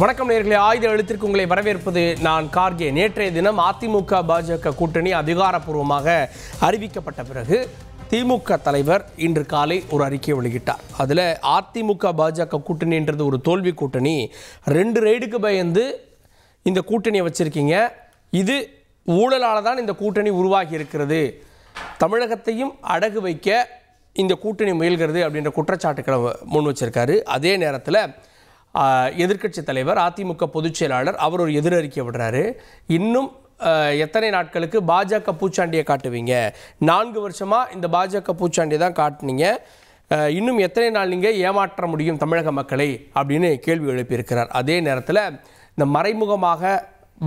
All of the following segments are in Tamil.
வணக்கம் நேயர்களே, ஆயுத எழுத்திற்கு உங்களை வரவேற்பது நான் கார்கே. நேற்றைய தினம் அதிமுக பாஜக கூட்டணி அதிகாரப்பூர்வமாக அறிவிக்கப்பட்ட பிறகு திமுக தலைவர் இன்று காலை ஒரு அறிக்கை வெளியிட்டார். அதில் அதிமுக பாஜக கூட்டணின்றது ஒரு தோல்வி கூட்டணி, 2 ரெய்டுக்கு பயந்து இந்த கூட்டணியை வச்சிருக்கீங்க, இது ஊழலால் தான் இந்த கூட்டணி உருவாகி இருக்கிறது, தமிழகத்தையும் அடகு வைக்க இந்த கூட்டணி முயல்கிறது அப்படின்ற குற்றச்சாட்டுக்களை முன் வச்சிருக்காரு. அதே நேரத்தில் எதிர்க்கட்சி தலைவர் அதிமுக பொதுச் செயலாளர் அவர் ஒரு எதிரறிக்கை விடுறாரு. இன்னும் எத்தனை நாட்களுக்கு பாஜக பூச்சாண்டியை காட்டுவீங்க? 4 வருஷமாக இந்த பாஜக பூச்சாண்டியை தான் காட்டுனீங்க, இன்னும் எத்தனை நாள் நீங்கள் ஏமாற்ற முடியும் தமிழக மக்களை அப்படின்னு கேள்வி எழுப்பியிருக்கிறார். அதே நேரத்தில் இந்த மறைமுகமாக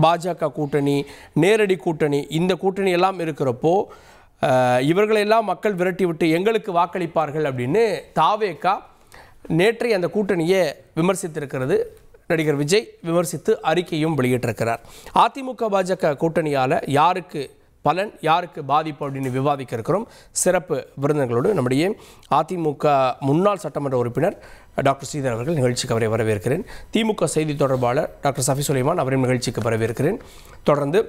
பாஜக கூட்டணி, நேரடி கூட்டணி, இந்த கூட்டணி எல்லாம் இருக்கிறப்போ இவர்களெல்லாம் மக்கள் விரட்டி விட்டு எங்களுக்கு வாக்களிப்பார்கள் அப்படின்னு தாவேகா நேற்றைய அந்த கூட்டணியை விமர்சித்திருக்கிறது. நடிகர் விஜய் விமர்சித்து அறிக்கையும் வெளியிட்டிருக்கிறார். அதிமுக பாஜக கூட்டணியால் யாருக்கு பலன், யாருக்கு பாதிப்பு அப்படின்னு விவாதிக்க இருக்கிறோம். சிறப்பு விருந்தினர்களோடு நம்முடைய அதிமுக முன்னாள் சட்டமன்ற உறுப்பினர் டாக்டர் ஸ்ரீதர் அவர்கள் நிகழ்ச்சிக்கு அவரை வரவேற்கிறேன். திமுக செய்தி தொடர்பாளர் டாக்டர் சஃபி சுலைமான் அவரையும் நிகழ்ச்சிக்கு வரவேற்கிறேன். தொடர்ந்து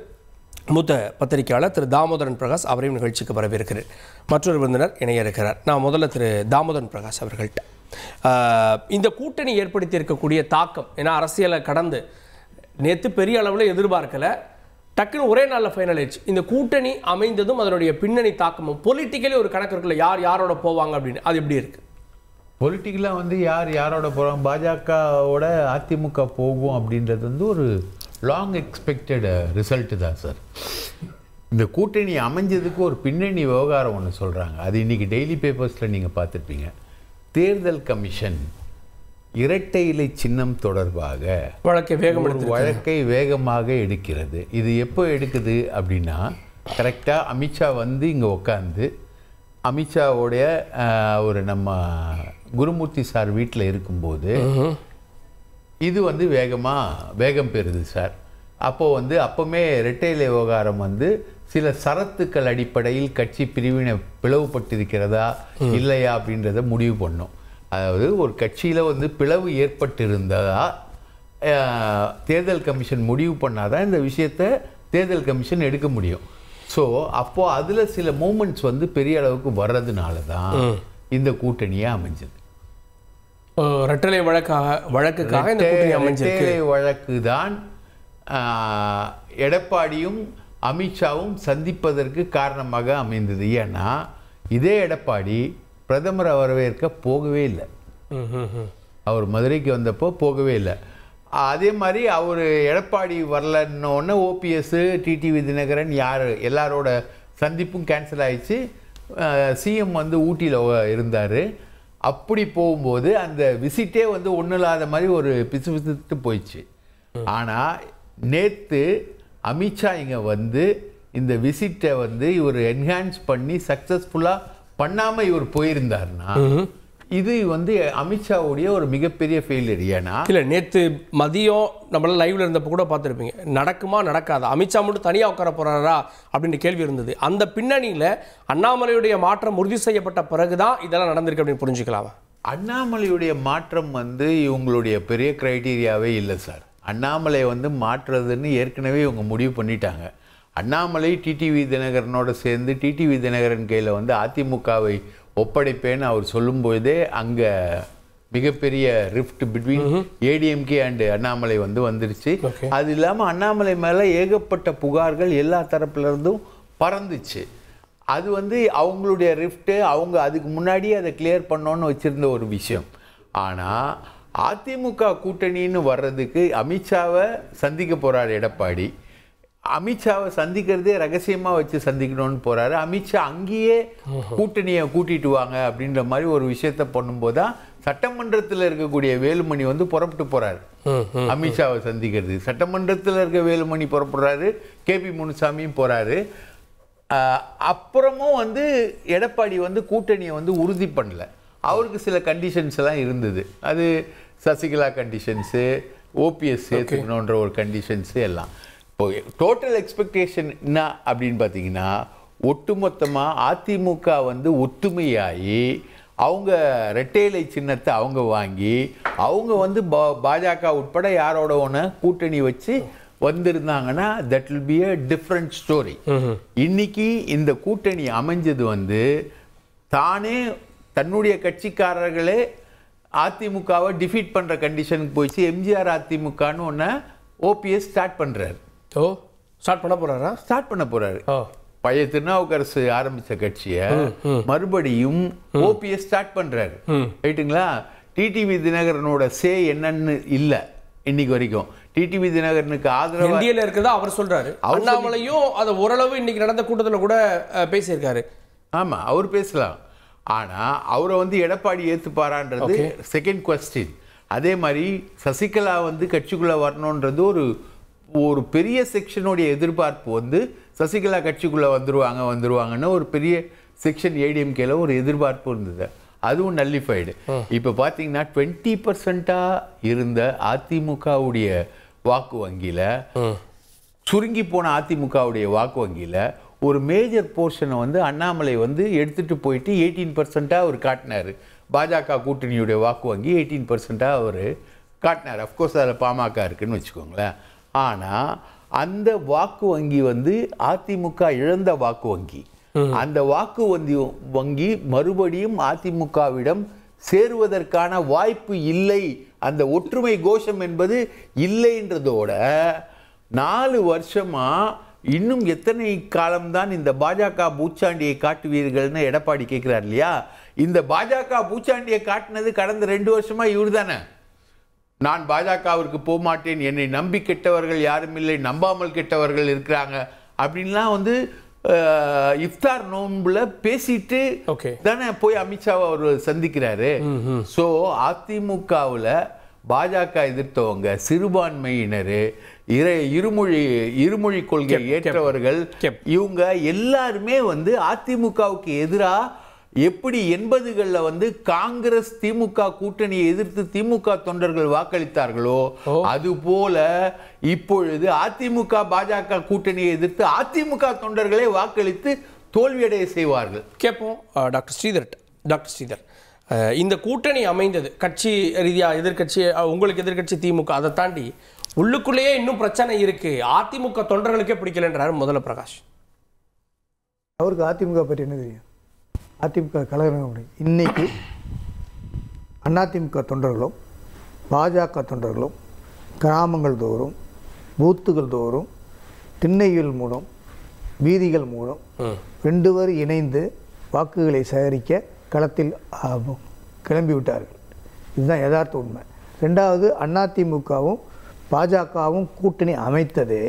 மூத்த பத்திரிகையாளர் திரு தாமோதரன் பிரகாஷ் அவரையும் நிகழ்ச்சிக்கு வரவேற்கிறேன். மற்றொரு விருந்தினர் இணைய இருக்கிறார். நான் முதல்ல திரு தாமோதரன் பிரகாஷ் அவர்கள்ட்ட இந்த கூட்டணி ஏற்படுத்தி இருக்கக்கூடிய தாக்கம், ஏன்னா அரசியலை கடந்து நேற்று பெரிய அளவில் எதிர்பார்க்கல, டக்குன்னு ஒரே நாளில் ஃபைனல் ஆயிடுச்சு. இந்த கூட்டணி அமைந்ததும் அதனுடைய பின்னணி தாக்கமும் பொலிட்டிக்கலி ஒரு கணக்கு இருக்குல்ல, யார் யாரோட போவாங்க அப்படின்னு, அது எப்படி இருக்கு? பொலிட்டிக்கலாக வந்து யார் யாரோட போகிறாங்க, பாஜகவோட அதிமுக போகும் அப்படின்றது வந்து ஒரு லாங் எக்ஸ்பெக்டட் ரிசல்ட்டு தான் சார். இந்த கூட்டணி அமைஞ்சதுக்கு ஒரு பின்னணி விவகாரம் ஒன்று சொல்கிறாங்க. அது இன்றைக்கி டெய்லி பேப்பர்ஸில் நீங்கள் பார்த்துருப்பீங்க. தேர்தல் கமிஷன் இரட்டை இலை சின்னம் தொடர்பாக வழக்கை வேகமாக எடுக்கிறது. இது எப்போ எடுக்குது அப்படின்னா, கரெக்டாக அமித்ஷா வந்து இங்கே உட்காந்து அமித்ஷாவோடைய ஒரு நம்ம குருமூர்த்தி சார் வீட்டில் இருக்கும்போது இது வந்து வேகம் பெறுது சார். அப்போது வந்து அப்போவுமே இரட்டை இலை விவகாரம் வந்து சில சரத்துக்கள் அடிப்படையில் கட்சி பிரிவினை பிளவுபட்டிருக்கிறதா இல்லையா அப்படின்றத முடிவு பண்ணோம். அதாவது ஒரு கட்சியில் வந்து பிளவு ஏற்பட்டிருந்ததா தேர்தல் கமிஷன் முடிவு பண்ணாதான் இந்த விஷயத்தை தேர்தல் கமிஷன் எடுக்க முடியும். ஸோ அப்போது அதில் சில மூமெண்ட்ஸ் வந்து பெரிய அளவுக்கு வர்றதுனால தான் இந்த கூட்டணியே அமைஞ்சது. ரெட்டலை வழக்குக்காக இந்த கூட்டணி அமைஞ்சிருக்கு. ரெட்டலை வழக்கு தான் எடப்பாடியும் அமித்ஷாவும் சந்திப்பதற்கு காரணமாக அமைந்தது. ஏன்னா இதே எடப்பாடி பிரதமரை வரவேற்க போகவே இல்லை, அவர் மதுரைக்கு வந்தப்போ போகவே இல்லை. அதே மாதிரி அவர் எடப்பாடி வரலன்னொன்னே ஓபிஎஸ், டிடிவி தினகரன் எல்லாரோட சந்திப்பும் கேன்சல் ஆயிடுச்சு. சிஎம் வந்து ஊட்டியில் இருந்தார். அப்படி போகும்போது அந்த விசிட்டே வந்து ஒன்றும் இல்லாத மாதிரி ஒரு பிசுபிசுத்து போயிடுச்சு. ஆனால் நேற்று அமித்ஷா இங்கே வந்து இந்த விசிட்டை வந்து இவர் என்ஹான்ஸ் பண்ணி சக்ஸஸ்ஃபுல்லாக பண்ணாமல் இவர் போயிருந்தார்னா இது வந்து அமித்ஷாவுடைய ஒரு மிகப்பெரிய ஃபெயிலியர். ஏன்னா இல்லை, நேற்று மதியம் நம்மளால் லைவ்ல இருந்தப்போ கூட பார்த்துருப்பீங்க, நடக்குமா நடக்காதா, அமித்ஷா மட்டும் தனியாக உட்கார போகிறாரா அப்படின்ற கேள்வி இருந்தது. அந்த பின்னணியில் அண்ணாமலையுடைய மாற்றம் உறுதி செய்யப்பட்ட பிறகுதான் இதெல்லாம் நடந்திருக்கு அப்படின்னு புரிஞ்சுக்கலாமா? அண்ணாமலையுடைய மாற்றம் வந்து இவங்களுடைய பெரிய கிரைட்டீரியாவே இல்லை சார். அண்ணாமலை வந்து மாற்றுறதுன்னு ஏற்கனவே இவங்க முடிவு பண்ணிட்டாங்க. அண்ணாமலை டிடிவி தினகரனோட சேர்ந்து டிடிவி தினகரன் கையில் வந்து அதிமுகவை ஒப்படைப்பேன்னு அவர் சொல்லும்போதே அங்கே மிகப்பெரிய rift between ADMK and Annamalai வந்து வந்துருச்சு. அது இல்லாமல் அண்ணாமலை மேலே ஏகப்பட்ட புகார்கள் எல்லா தரப்புலேருந்தும் பறந்துச்சு. அது வந்து அவங்களுடைய ரிஃப்ட்டு, அவங்க அதுக்கு முன்னாடியே அதை கிளியர் பண்ணோன்னு வச்சுருந்த ஒரு விஷயம். ஆனால் அதிமுக கூட்டணின்னு வர்றதுக்கு அமித்ஷாவை சந்திக்க போகிறார் எடப்பாடி. அமித்ஷாவை சந்திக்கிறதே ரகசியமாக வச்சு சந்திக்கணும்னு போகிறாரு. அமித்ஷா அங்கேயே கூட்டணியை கூட்டிட்டு வாங்க அப்படின்ற மாதிரி ஒரு விஷயத்த பண்ணும்போது தான் சட்டமன்றத்தில் இருக்கக்கூடிய வேலுமணி வந்து புறப்பட்டு போகிறாரு அமித்ஷாவை சந்திக்கிறது. சட்டமன்றத்தில் இருக்க வேலுமணி புறப்படுறாரு, கேபி முனுசாமியும் போகிறாரு. அப்புறமும் வந்து எடப்பாடி வந்து கூட்டணியை வந்து உறுதி பண்ணல. அவருக்கு சில கண்டிஷன்ஸ் எல்லாம் இருந்தது. அது சசிகலா கண்டிஷன்ஸு, ஓபிஎஸ் சேர்த்துக்கணுன்ற ஒரு கண்டிஷன்ஸு எல்லாம். இப்போ டோட்டல் எக்ஸ்பெக்டேஷன் என்ன அப்படின்னு பார்த்தீங்கன்னா, ஒட்டுமொத்தமாக அதிமுக வந்து ஒத்துமையாகி அவங்க ரெட்டை இலை சின்னத்தை அவங்க வாங்கி அவங்க வந்து பாஜக உட்பட யாரோட ஒன்று கூட்டணி வச்சு வந்திருந்தாங்கன்னா that will be a different story. இன்னைக்கு இந்த கூட்டணி அமைஞ்சது வந்து தானே தன்னுடைய கட்சிக்காரர்களே அதிமுகவை டிஃபீட் பண்ற கண்டிஷனுக்கு போயிடுச்சு. எம்ஜிஆர் அதிமுகன்னு ஒன்று ஓபிஎஸ் ஸ்டார்ட் பண்றாரு. ஸ்டார்ட் பண்ண போறாரு. பழைய திருநாவுக்கரசு ஆரம்பிச்ச கட்சியை மறுபடியும் ஓபிஎஸ் ஸ்டார்ட் பண்றாரு. ரைட்டுங்களா? டிடிவி தினகரனோட சே என்னன்னு இல்ல இன்னைக்கு வரைக்கும். டிடிவி தினகரனுக்கு ஆதரவா இருக்கிறதா அவர் சொல்றாரு. அண்ணாமலையும் அதை ஓரளவு இன்னைக்கு நடந்த கூட்டத்தில் கூட பேசியிருக்காரு. ஆமா, அவர் பேசலாம். ஆனா அவரை வந்து எடப்பாடி ஏத்துப்பாரான்றது செகண்ட் குவெஸ்டின். அதே மாதிரி சசிகலா வந்து கட்சிக்குள்ள வரணுன்றது ஒரு பெரிய செக்ஷனுடைய எதிர்பார்ப்பு வந்து சசிகலா கட்சிக்குள்ள வந்துருவாங்கன்னு ஒரு பெரிய செக்ஷன் ஏடிஎம்கேல ஒரு எதிர்பார்ப்பு இருந்தது. அதுவும் நல்லிஃபைடு. இப்போ பார்த்தீங்கன்னா 20% இருந்த அதிமுகவுடைய வாக்கு வங்கியில, சுருங்கி போன அதிமுகவுடைய வாக்கு வங்கியில ஒரு மேஜர் போர்ஷனை வந்து அண்ணாமலை வந்து எடுத்துட்டு போயிட்டு 18% அவர் காட்டினாரு. பாஜக கூட்டணியுடைய வாக்கு வங்கி 18% அவர் காட்டினார். அஃப்கோர்ஸ் அதில் பாமக இருக்குன்னு வச்சுக்கோங்களேன். ஆனால் அந்த வாக்கு வங்கி வந்து அதிமுக இழந்த வாக்கு வங்கி. அந்த வாக்கு வங்கி மறுபடியும் அதிமுகவிடம் சேருவதற்கான வாய்ப்பு இல்லை. அந்த ஒற்றுமை கோஷம் என்பது இல்லைன்றதோட 4 வருஷமா இன்னும் எத்தனை காலம்தான் இந்த பாஜக பூச்சாண்டியை காட்டுவீர்கள்னு எடப்பாடி கேட்கிறார் இல்லையா? இந்த பாஜக பூச்சாண்டியை காட்டினது கடந்த 2 வருஷமா இவர் தானே. நான் பாஜகவிற்கு போக மாட்டேன், என்னை நம்பி கெட்டவர்கள் யாரும் இல்லை, நம்பாமல் கெட்டவர்கள் இருக்கிறாங்க அப்படின்லாம் வந்து இஃப்தார் நோன்புல பேசிட்டு தானே போய் அமித்ஷாவை அவர் சந்திக்கிறாரு. ஸோ அதிமுகவில் பாஜக எதிர்த்தவங்க, சிறுபான்மையினர், இருமொழி கொள்கை ஏற்றவர்கள், இவங்க எல்லாருமே வந்து அதிமுகவுக்கு எதிராக எப்படி 80களில் வந்து காங்கிரஸ் திமுக கூட்டணியை எதிர்த்து திமுக தொண்டர்கள் வாக்களித்தார்களோ அது போல இப்பொழுது அதிமுக பாஜக கூட்டணியை எதிர்த்து அதிமுக தொண்டர்களே வாக்களித்து தோல்வியடைய செய்வார்கள். கேட்போம் டாக்டர் ஸ்ரீதர், இந்த கூட்டணி அமைந்தது கட்சி ரீதியா, எதிர்கட்சி, உங்களுக்கு எதிர்கட்சி திமுக, அதை தாண்டி உள்ளுக்குள்ளேயே இன்னும் பிரச்சனை இருக்கு, அதிமுக தொண்டர்களுக்கே பிடிக்கலன்றாரு முதல்ல பிரகாஷ். அவருக்கு அதிமுக பற்றி என்ன தெரியும்? அதிமுக கழகம் இன்னைக்கு அதிமுக தொண்டர்களும் பாஜக தொண்டர்களும் கிராமங்கள் தோறும், பூத்துகள் தோறும், திண்ணைகள் மூலம், வீதிகள் மூலம் 2 பேர் இணைந்து வாக்குகளை சேகரிக்க களத்தில் கிளம்பிவிட்டார்கள். இதுதான் யதார்த்த உண்மை. 2வது, அதிமுகவும் பாஜகவும் கூட்டணி அமைத்தது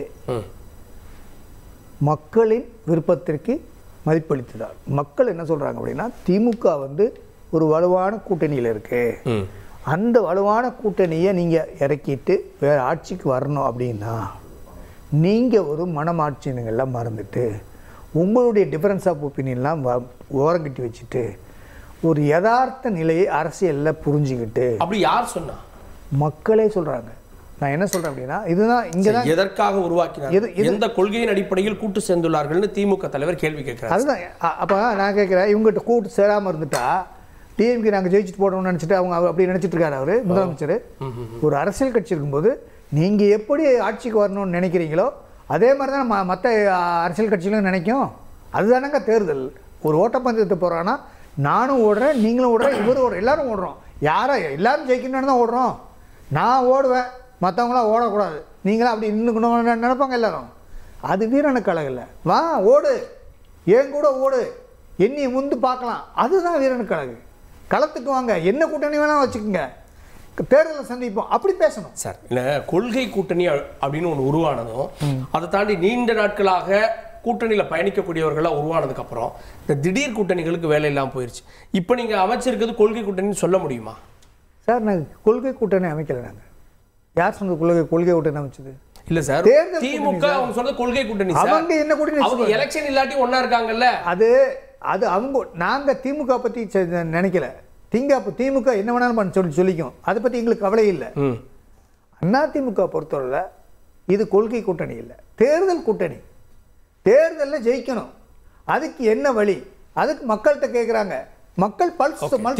மக்களின் விருப்பத்திற்கு மதிப்பளித்ததால். மக்கள் என்ன சொல்றாங்க அப்படின்னா, திமுக வந்து ஒரு வலுவான கூட்டணியில் இருக்கு, அந்த வலுவான கூட்டணியை நீங்க இறக்கிட்டு வேற ஆட்சிக்கு வரணும் அப்படின்னா நீங்க ஒரு மனமாட்சியங்கள்லாம் மறந்துட்டு உங்களுடைய டிஃபரன்ஸ் ஆஃப் ஒப்பீனியன்லாம் ஓரங்கட்டி வச்சுட்டு ஒரு யதார்த்த நிலையை அரசியலில் புரிஞ்சுக்கிட்டு. அப்படி யார் சொன்னா? மக்களே சொல்றாங்க. நான் என்ன சொல்றேன் அப்படின்னா, இதுதான் இங்கதான் எதற்காக உருவாக்கினார், எந்த கொள்கையின் அடிப்படையில் கூட்டு சேர்ந்துள்ளார்கள்னு திமுக தலைவர் கேள்வி கேட்கிறார். அதுதான். அப்ப நான் கேட்கிறேன், இவங்ககிட்ட கூட்டு சேராம இருந்துட்டா டிஎம்கே நாங்கள் ஜெயிச்சுட்டு போடணும்னு நினைச்சிட்டு அவங்க அப்படி நினைச்சிட்டு இருக்காரு அவரு முதலமைச்சர். ஒரு அரசியல் கட்சி இருக்கும்போது நீங்க எப்படி ஆட்சிக்கு வரணும்னு நினைக்கிறீங்களோ அதே மாதிரி தான் மற்ற அரசியல் கட்சிகளும் நினைக்கும். அதுதானங்க தேர்தல். ஒரு ஓட்டப்பந்தயத்தை போறான்னா நானும் ஓடுறேன், நீங்களும் ஓடுறேன், இவரும் ஓடுறேன், எல்லாரும் ஓடுறோம். எல்லாரும் ஜெயிக்கணும்னு தான் ஓடுறோம். நான் ஓடுவேன், மற்றவங்களாம் ஓடக்கூடாது, நீங்களாம் அப்படி இன்னும் நினைப்பாங்க எல்லாரும். அது வீரனுக்கு அழகில்ல. வா ஓடு, ஏன் கூட ஓடு, எண்ணியை முந்து பார்க்கலாம். அதுதான் வீரனுக்கு அழகு. களத்துக்கு வாங்க, என்ன கூட்டணி வேணால் வச்சுக்கோங்க, தேர்தலை சந்திப்போம், அப்படி பேசணும் சார். இல்லை, கொள்கை கூட்டணி அப்படின்னு ஒன்று உருவானதும் அதை தாண்டி நீண்ட நாட்களாக கூட்டணியில் பயணிக்கக்கூடியவர்களாக உருவானதுக்கு அப்புறம் இந்த திடீர் கூட்டணிகளுக்கு வேலை இல்லாமல் போயிடுச்சு. இப்போ நீங்கள் அமைச்சிருக்கிறது கொள்கை கூட்டணின்னு சொல்ல முடியுமா? சார், நாங்கள் கொள்கை கூட்டணி அமைக்கலை. நாங்கள் யார் சொன்னது கொள்கை கூட்டணி அமைச்சது? இல்ல சார், திமுக அவங்க சொல்றது கொள்கை கூட்டணி. அவங்க என்ன கூட்டணி? அவங்க எலெக்ஷன் இல்லாட்டி ஒண்ணா இருக்காங்கல்ல. அது அவங்க, நாங்க திமுக பத்தி நினைக்கல. திமுக என்ன வேணாலும் சொல்லிக்கும், அதை பத்தி எங்களுக்கு கவலை இல்லை. அதிமுக பொறுத்தவரை இது கொள்கை கூட்டணி இல்லை, தேர்தல் கூட்டணி. தேர்தலில் ஜெயிக்கணும், அதுக்கு என்ன வழி, அதுக்கு மக்கள்கிட்ட கேட்குறாங்க. மக்கள்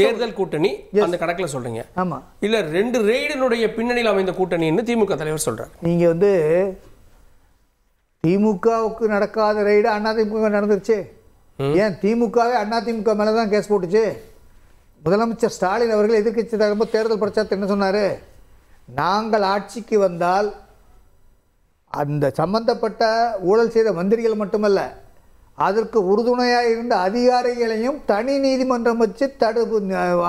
தேர்தல் கூட்டணி அந்த கணக்குல சொல்றீங்க. ஆமா, இல்ல 2 ரெய்டினுடைய பின்னணியில் அமைந்த கூட்டணின்னு திமுக தலைவர் சொல்றாரு. நீங்க வந்து திமுகவுக்கு நடக்காத ரெய்டு அதிமுக நடந்துருச்சு. ஏன் திமுகவே அதிமுக மேலதான் கேஸ் போட்டுச்சு. முதலமைச்சர் ஸ்டாலின் அவர்கள் எதிர்க்கட்சி தலைவர் தேர்தல் பிரச்சாரத்தை என்ன சொன்னாரு? நாங்கள் ஆட்சிக்கு வந்தால் அந்த சம்பந்தப்பட்ட ஊழல் செய்த மந்திரிகள் மட்டுமல்ல, அதற்கு உறுதுணையாக இருந்த அதிகாரிகளையும் தனி நீதிமன்றம் வச்சு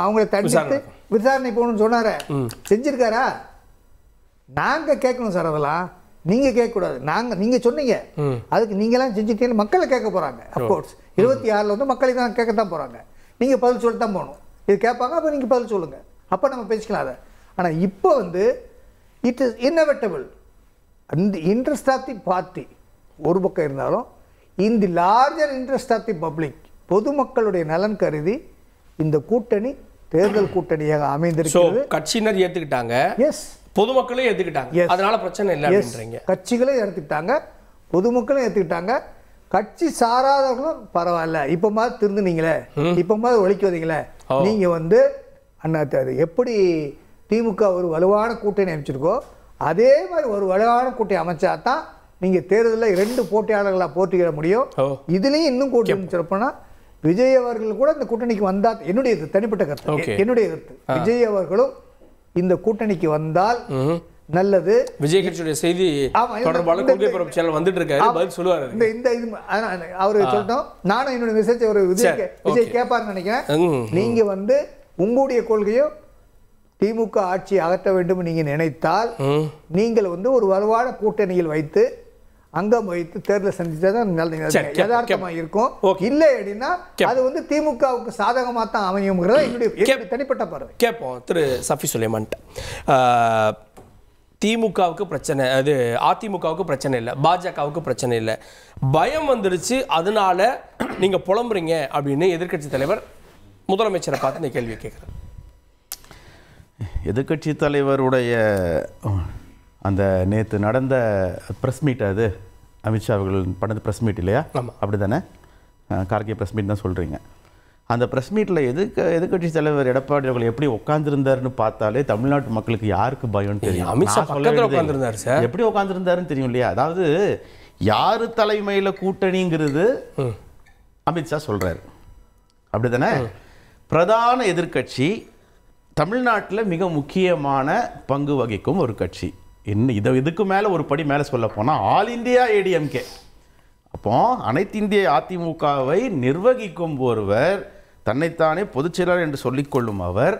அவங்களை தடுத்து விசாரணை போகணும்னு சொன்னார. செஞ்சிருக்காரா? நாங்க கேட்கணும் சார். அதெல்லாம் நீங்க கேட்கக்கூடாது. நீங்க சொன்னீங்க, அதுக்கு நீங்களாம் செஞ்சுட்டீங்கன்னு மக்களை கேட்க போறாங்க. அப்கோர்ஸ் 26 வந்து மக்களை தான் கேட்கத்தான் போறாங்க. நீங்க பதில் சொல்லிட்டு தான் போகணும். இது கேட்பாங்க, அப்போ நீங்க பதில் சொல்லுங்க, அப்போ நம்ம பேசிக்கலாம் அதை. ஆனா இப்போ வந்து இட் இஸ் இன்னெவிட்டபிள். அந்த இன்ட்ரெஸ்ட் ஆஃப் தி பார்ட்டி ஒரு பக்கம் இருந்தாலும், இந்த larger interest of the public, பொதுமக்களுடைய நலன் கருதி இந்த கூட்டணி தேர்தல் கூட்டணியாக அமைந்திருக்கிறது. கட்சியினர் ஏத்துக்கிட்டாங்க, எஸ், பொதுமக்களே ஏத்துக்கிட்டாங்க. அதனால பிரச்சனை இல்லை அப்படின்றீங்க. கட்சிகளே ஏத்துக்கிட்டாங்க, பொதுமக்களும் ஏத்துக்கிட்டாங்க. கட்சி சாராதவர்களும் பரவாயில்ல, இப்ப மாதிரி திருந்துனீங்களே, இப்ப மாதிரி ஒழிக்குவதீங்களே, நீங்க வந்து எப்படி திமுக ஒரு வலுவான கூட்டணி அமைச்சிருக்கோ அதே மாதிரி ஒரு வலுவான கூட்டணி அமைச்சா தான் நீங்க தேர்தலில் 2 போட்டியாளர்களாக போட்டியிட முடியும். இதுலயும் இன்னும் கூட்டணி சிறப்புனா விஜய் அவர்கள் கூட இந்த கூட்டணிக்கு வந்தா, என்னுடைய தனிப்பட்ட கருத்து, என்னுடைய கருத்து, விஜய் அவர்களும் இந்த கூட்டணிக்கு வந்தால் நல்லது. விஜய் கட்சியுடைய செய்தி தொடர்பான கொள்கை பரப்பு சேனல் வந்துட்டு இருக்காரு, பதில் சொல்லுவாரு. இந்த இது அவரு சொல்லிட்டோம். நானும் என்னோட மெசேஜ் ஒரு விஜய் கேட்பாருன்னு நினைக்கிறேன். நீங்க வந்து உங்களுடைய கொள்கையோ திமுக ஆட்சி அகற்ற வேண்டும் நீங்க நினைத்தால், நீங்கள் வந்து ஒரு வலுவான கூட்டணியில் வைத்து அங்கம் வைத்து தேர்தலை சந்திச்சாதான் யதார்த்தமா இருக்கும். இல்லை அப்படின்னா அது வந்து திமுகவுக்கு சாதகமா தான் அமையும்ங்கிறத என்னுடைய தனிப்பட்ட பார்வை. கேட்போம் திரு சஃபி சுலைமான். திமுகவுக்கு பிரச்சனை, அது அதிமுகவுக்கு பிரச்சனை இல்லை, பாஜகவுக்கு பிரச்சனை இல்லை, பயம் வந்துருச்சு, அதனால நீங்க புலம்புறீங்க அப்படின்னு எதிர்க்கட்சி தலைவர் முதலமைச்சரை பார்த்து இந்த கேள்வியை கேட்குறேன். எதிர்க்கட்சி தலைவருடைய அந்த நேற்று நடந்த ப்ரெஸ் மீட், அது அமித்ஷா அவர்கள் பண்ணது ப்ரெஸ் மீட் இல்லையா? அப்படி தானே, கார்கே ப்ரெஸ் மீட் தான் சொல்கிறீங்க. அந்த ப்ரெஸ் மீட்டில் எதிர்க்கட்சி தலைவர் எடப்பாடி அவர்கள் எப்படி உட்காந்துருந்தாருன்னு பார்த்தாலே தமிழ்நாட்டு மக்களுக்கு யாருக்கு பயம்னு தெரியும். அமித்ஷா பக்கத்தில் உட்காந்துருந்தாரு சார், எப்படி உட்காந்துருந்தாருன்னு தெரியும் இல்லையா? அதாவது யார் தலைமையில் கூட்டணிங்கிறது அமித்ஷா சொல்கிறாரு, அப்படி தானே? பிரதான எதிர்க்கட்சி தமிழ்நாட்டில் மிக முக்கியமான பங்கு வகிக்கும் ஒரு கட்சி. இன்னும் இதுக்கு மேலே ஒரு படி மேலே சொல்ல போனால் ஆல் இந்தியா ஏடிஎம்கே. அப்போ அனைத்து இந்திய அதிமுகவை நிர்வகிக்கும் ஒருவர், தன்னைத்தானே பொதுச்செயலாளர் என்று சொல்லிக்கொள்ளும் அவர்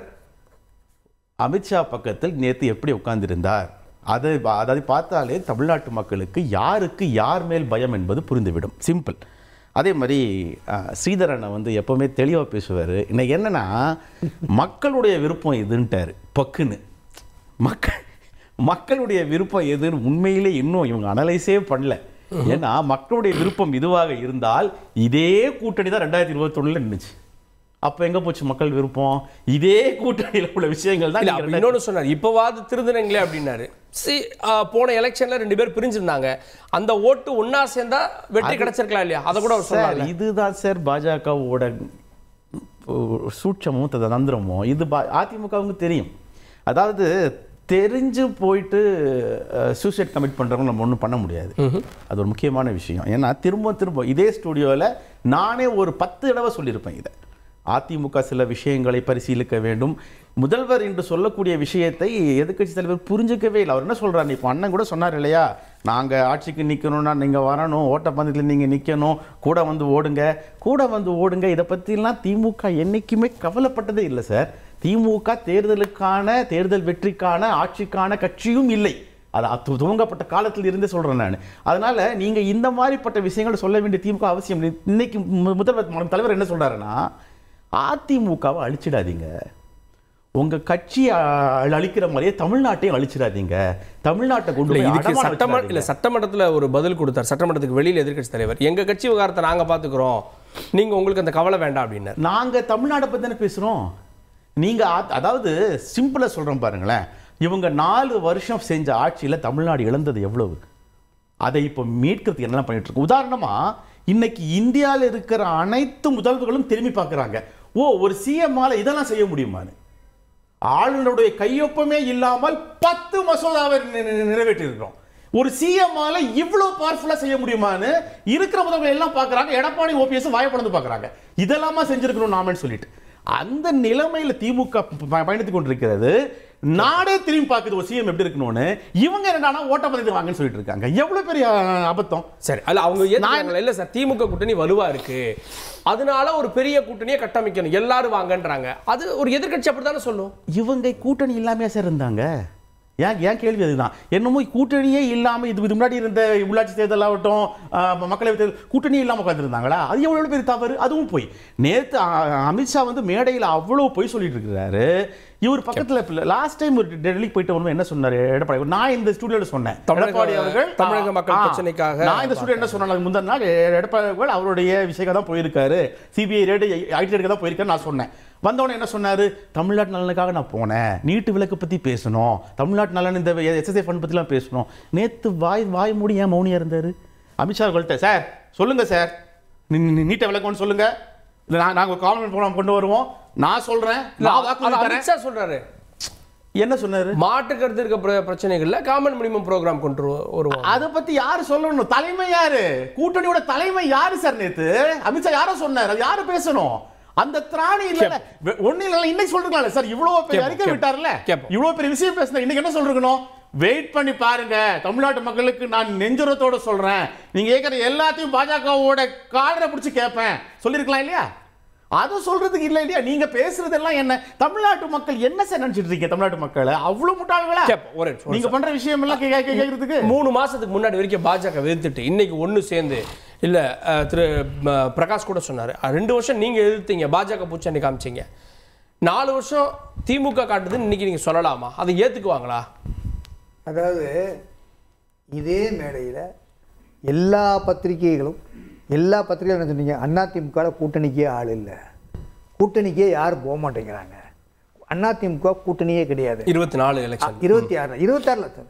அமித்ஷா பக்கத்தில் நேற்று எப்படி உட்கார்ந்திருந்தார், அதை பார்த்தாலே தமிழ்நாட்டு மக்களுக்கு யாருக்கு யார் மேல் பயம் என்பது புரிந்துவிடும். சிம்பிள். அதே மாதிரி ஸ்ரீதரனை வந்து எப்போவுமே தெளிவாக பேசுவார். இன்னைக்கு என்னென்னா மக்களுடைய விருப்பம் எதுன்ட்டார் பக்குன்னு. மக்களுடைய விருப்பம் எதுன்னு உண்மையிலே இன்னும் இவங்க அனலைஸே பண்ணல. ஏன்னா மக்களுடைய விருப்பம் இதுவாக இருந்தால் இதே கூட்டணி தான் 2021 நின்றுச்சு. அப்போ எங்கே போச்சு மக்கள் விருப்பம்? இதே கூட்டணியில் உள்ள விஷயங்கள் தான். இன்னொன்று சொன்னார், இப்போவாது திருந்துனீங்களே அப்படின்னாரு. போன எலெக்ஷன்ல 2 பேர் பிரிஞ்சிருந்தாங்க, அந்த ஓட்டு ஒன்னா சேர்ந்தா வெற்றி கிடைச்சிருக்கலாம் இல்லையா? அதை கூட சார் இதுதான் சார் பாஜகவோட சூட்சமும் தந்திரமும். இது அதிமுகவுக்கு தெரியும். அதாவது தெரிஞ்சு போயிட்டு சூசைட் கமிட் பண்ணுறவங்க நம்ம ஒன்றும் பண்ண முடியாது. அது ஒரு முக்கியமான விஷயம். ஏன்னா திரும்ப இதே ஸ்டுடியோவில் நானே ஒரு 10 தடவை சொல்லியிருப்பேன் இதை. அதிமுக சில விஷயங்களை பரிசீலிக்க வேண்டும். முதல்வர் என்று சொல்லக்கூடிய விஷயத்தை எதிர்க்கட்சி தலைவர் புரிஞ்சிக்கவே இல்லை. அவர் என்ன சொல்கிறார், இப்போ அண்ணன் கூட சொன்னார் இல்லையா, நாங்கள் ஆட்சிக்கு நிற்கணும்னா நீங்கள் வரணும், ஓட்டப்பந்தயத்தில் நீங்கள் நிற்கணும், கூட வந்து ஓடுங்க. இதை பற்றிலாம் திமுக என்றைக்குமே கவலைப்பட்டதே இல்லை சார். திமுக தேர்தல் வெற்றிக்கான ஆட்சிக்கான கட்சியும் இல்லை. அது துவங்கப்பட்ட காலத்தில் இருந்தே சொல்கிறேன் நான். அதனால் நீங்கள் இந்த மாதிரிப்பட்ட விஷயங்கள் சொல்ல வேண்டிய திமுக அவசியம் இல்லை. இன்னைக்கு முதல்வர் தலைவர் என்ன சொல்கிறாருன்னா, அதிமுகவை அழிச்சிடாதீங்க, உங்க கட்சியை அழிக்கிற மாதிரியே தமிழ்நாட்டையும் அழிச்சிடாதீங்க, தமிழ்நாட்டை கொண்டு சட்டமன்றத்தில் ஒரு பதில் கொடுத்தார். சட்டமன்றத்துக்கு வெளியில் எதிர்க்கட்சி தலைவர், எங்க கட்சி விவகாரத்தை நாங்க பாத்துக்கிறோம், நீங்க உங்களுக்கு அந்த கவலை வேண்டாம் அப்படின்னு. நாங்க தமிழ்நாட்டை பத்தி தானே பேசுறோம். நீங்க அதாவது சிம்பிளா சொல்றோம் பாருங்களேன், இவங்க 4 வருஷம் செஞ்ச ஆட்சியில தமிழ்நாடு இழந்தது எவ்வளவு, அதை இப்போ மீட்கிறதுக்கு என்னெல்லாம் பண்ணிட்டு இருக்கு. உதாரணமா இன்னைக்கு இந்தியாவில் இருக்கிற அனைத்து முதல்வர்களும் திரும்பி பார்க்குறாங்க. ஒரு சிஎம்மால இதெல்லாம் செய்ய முடியுமான்னு. ஆளுநருடைய கையொப்பமே இல்லாமல் 10 மசோதாவை நிறைவேற்றி இருக்கிறோம். ஒரு சிஎம்மால இவ்வளவு பவர்ஃபுல்லா செய்ய முடியுமான்னு இருக்கிற முதல்வர் எல்லாம் பார்க்கறாங்க. எடப்பாடி ஓபிஎஸ் வாயப்படந்து பார்க்கறாங்க. இதெல்லாமா செஞ்சிருக்கணும் நாமன்னு சொல்லிட்டு அந்த நிலைமையில திமுக பயணித்துக் கொண்டிருக்கிறது. நாடே திரும்பி பார்க்குது ஒரு சிஎம் எப்படி இருக்கணும்னு. இவங்க என்னன்னா ஓட்டப்பந்தயத்தை வாங்கன்னு சொல்லிட்டு இருக்காங்க. எவ்வளவு பெரிய அபத்தம். சரி, அல்ல அவங்க இல்ல சார், திமுக கூட்டணி வலுவா இருக்கு, அதனால ஒரு பெரிய கூட்டணியை கட்டமைக்கணும், எல்லாரும் வாங்கன்றாங்க. அது ஒரு எதிர்க்கட்சி அப்படித்தானே சொல்லும். இவங்க கூட்டணி இல்லாம சார் இருந்தாங்க. ஏன் கேள்வி அதுதான். என்னமோ கூட்டணியே இல்லாம இது முன்னாடி இருந்த உள்ளாட்சி தேர்தல் ஆகட்டும், மக்களவை தேர்தல் கூட்டணி இல்லாம உட்காந்துருந்தாங்களா? அது எவ்வளவு பெரிய தவறு. அதுவும் போய் நேற்று அமித்ஷா வந்து மேடையில் அவ்வளவு போய் சொல்லிட்டு இருக்கிறாரு. இவர் பக்கத்துல லாஸ்ட் டைம் ஒரு டெல்லிக்கு போயிட்டு வரும்போது என்ன சொன்னாரு எடப்பாடி? நான் இந்த ஸ்டுடியோல சொன்னேன், எடப்பாடி அவர்கள் தமிழக மக்கள் பிரச்சனைக்காக நான் இந்த ஸ்டுடியோ என்ன சொன்னேன், முந்தின நாள் எடப்பாடி அவர்கள் அவருடைய விஷயம் தான் போயிருக்காரு, சிபிஐ ரேடு ஐடி ரேடுக்கு தான் போயிருக்காரு நான் சொன்னேன். வந்தவொடனே என்ன சொன்னாரு? தமிழ்நாட்டு நலனுக்காக நான் போனேன், நீட்டு விலக்கு பத்தி பேசணும், தமிழ்நாட்டு நலன் இந்த எஸ்எஸ்ஏ ஃபண்ட் பத்திலாம் பேசணும். நேத்து வாய் மூடி ஏன் மௌனியா இருந்தாரு? அமித்ஷா அவர்கள்ட்ட சார் சொல்லுங்க சார், நீட்டை விலக்குன்னு சொல்லுங்க, நாங்க காமன் ப்ரோக்ராம் கொண்டு வருவோம், நான் சொல்றேன். அமித்ஷா சொல்றாரு என்ன சொன்னாரு? மாட்டு கருத்து இருக்க பிரச்சனைகள்ல காமன் மினிமம் ப்ரோக்ராம் கொண்டு வருவோம். அதை பத்தி யாரு சொல்லணும்? தலைமை யாரு? கூட்டணியோட தலைமை யாரு சார்? நேத்து அமித்ஷா யார சொன்னார்? அது யாரு பேசணும்? அந்த திராணி இல்ல ஒண்ணு இல்ல. இன்னைக்கு சொல்றீங்களா சார், இவ்வளவு பெரிய அறிக்கை விட்டார்ல, இவ்வளவு பெரிய விஷயம் பேசுனா இன்னைக்கு என்ன சொல்றீங்கணும்? வெயிட் பண்ணி பாருங்க, தமிழ்நாட்டு மக்களுக்கு நான் நெஞ்சுரத்தோட சொல்றேன், நீங்க கேட்கிற எல்லாத்தையும் பாஜகவோட காலரை பிடிச்சு கேட்பேன் சொல்லிருக்கலாம் இல்லையா? அதை சொல்றதுக்கு இல்ல இல்லையா? நீங்க பேசுறதெல்லாம் என்ன? தமிழ்நாட்டு மக்கள் என்ன சார் நினைச்சிட்டு இருக்கீங்க? தமிழ்நாட்டு மக்களை அவ்வளவு முட்டாள்களா? நீங்க பண்ற விஷயம் எல்லாம் கேட்கறதுக்கு 3 மாசத்துக்கு முன்னாடி வரைக்கும் பாஜக எதிர்த்துட்டு இன்னைக்கு ஒண்ணு சேர்ந்து இல்ல திரு பிரகாஷ் கூட சொன்னாரு, 2 வருஷம் நீங்க எதிர்த்தீங்க, பாஜக பூச்சாண்டி காமிச்சீங்க, 4 வருஷம் திமுக காட்டுதுன்னு இன்னைக்கு நீங்க சொல்லலாமா? அதை ஏத்துக்குவாங்களா? அதாவது இதே மேடையில் எல்லா பத்திரிகைகளும் என்ன சொன்னீங்க? அதிமுக கூட்டணிக்கே ஆள் இல்லை, கூட்டணிக்கே யாரும் போக மாட்டேங்கிறாங்க, அதிமுக கூட்டணியே கிடையாது. 24 எலெக்ஷன் 26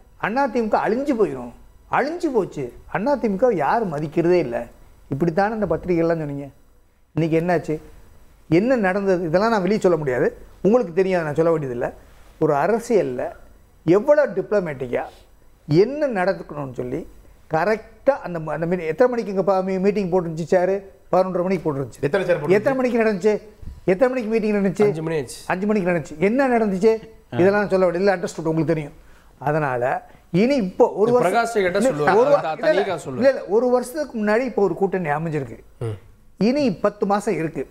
அதிமுக அழிஞ்சு போயிடும், அழிஞ்சு போச்சு, அதிமுக யாரும் மதிக்கிறதே இல்லை, இப்படித்தானே இந்த பத்திரிகைகள்லாம் சொன்னீங்க. இன்றைக்கி என்னாச்சு? என்ன நடந்தது? இதெல்லாம் நான் வெளியே சொல்ல முடியாது, உங்களுக்கு தெரியாது, நான் சொல்ல வேண்டியதில்லை. ஒரு அரசியலில் எவ்வளோ டிப்ளமேட்டிக்காக என்ன நடக்கணும்னு சொல்லி கரெக்டாக அந்த எத்தனை மணிக்கு இங்கே மீட்டிங் போட்டுருந்துச்சு சார்? 11:30 மணிக்கு போட்டுருந்துச்சு. எத்தனை மணிக்கு நடந்துச்சு? எத்தனை மணிக்கு மீட்டிங் நடந்துச்சு? 5 மணிக்கு நடந்துச்சு. என்ன நடந்துச்சு? இதெல்லாம் சொல்ல வேண்டியது இல்லை, அண்டர்ஸ்டுட், உங்களுக்கு தெரியும். அதனால் இனி இப்போ ஒரு வருஷத்துக்கு முன்னாடி இப்போ ஒரு கூட்டணி அமைஞ்சிருக்கு, இனி 10 மாதம் இருக்கு.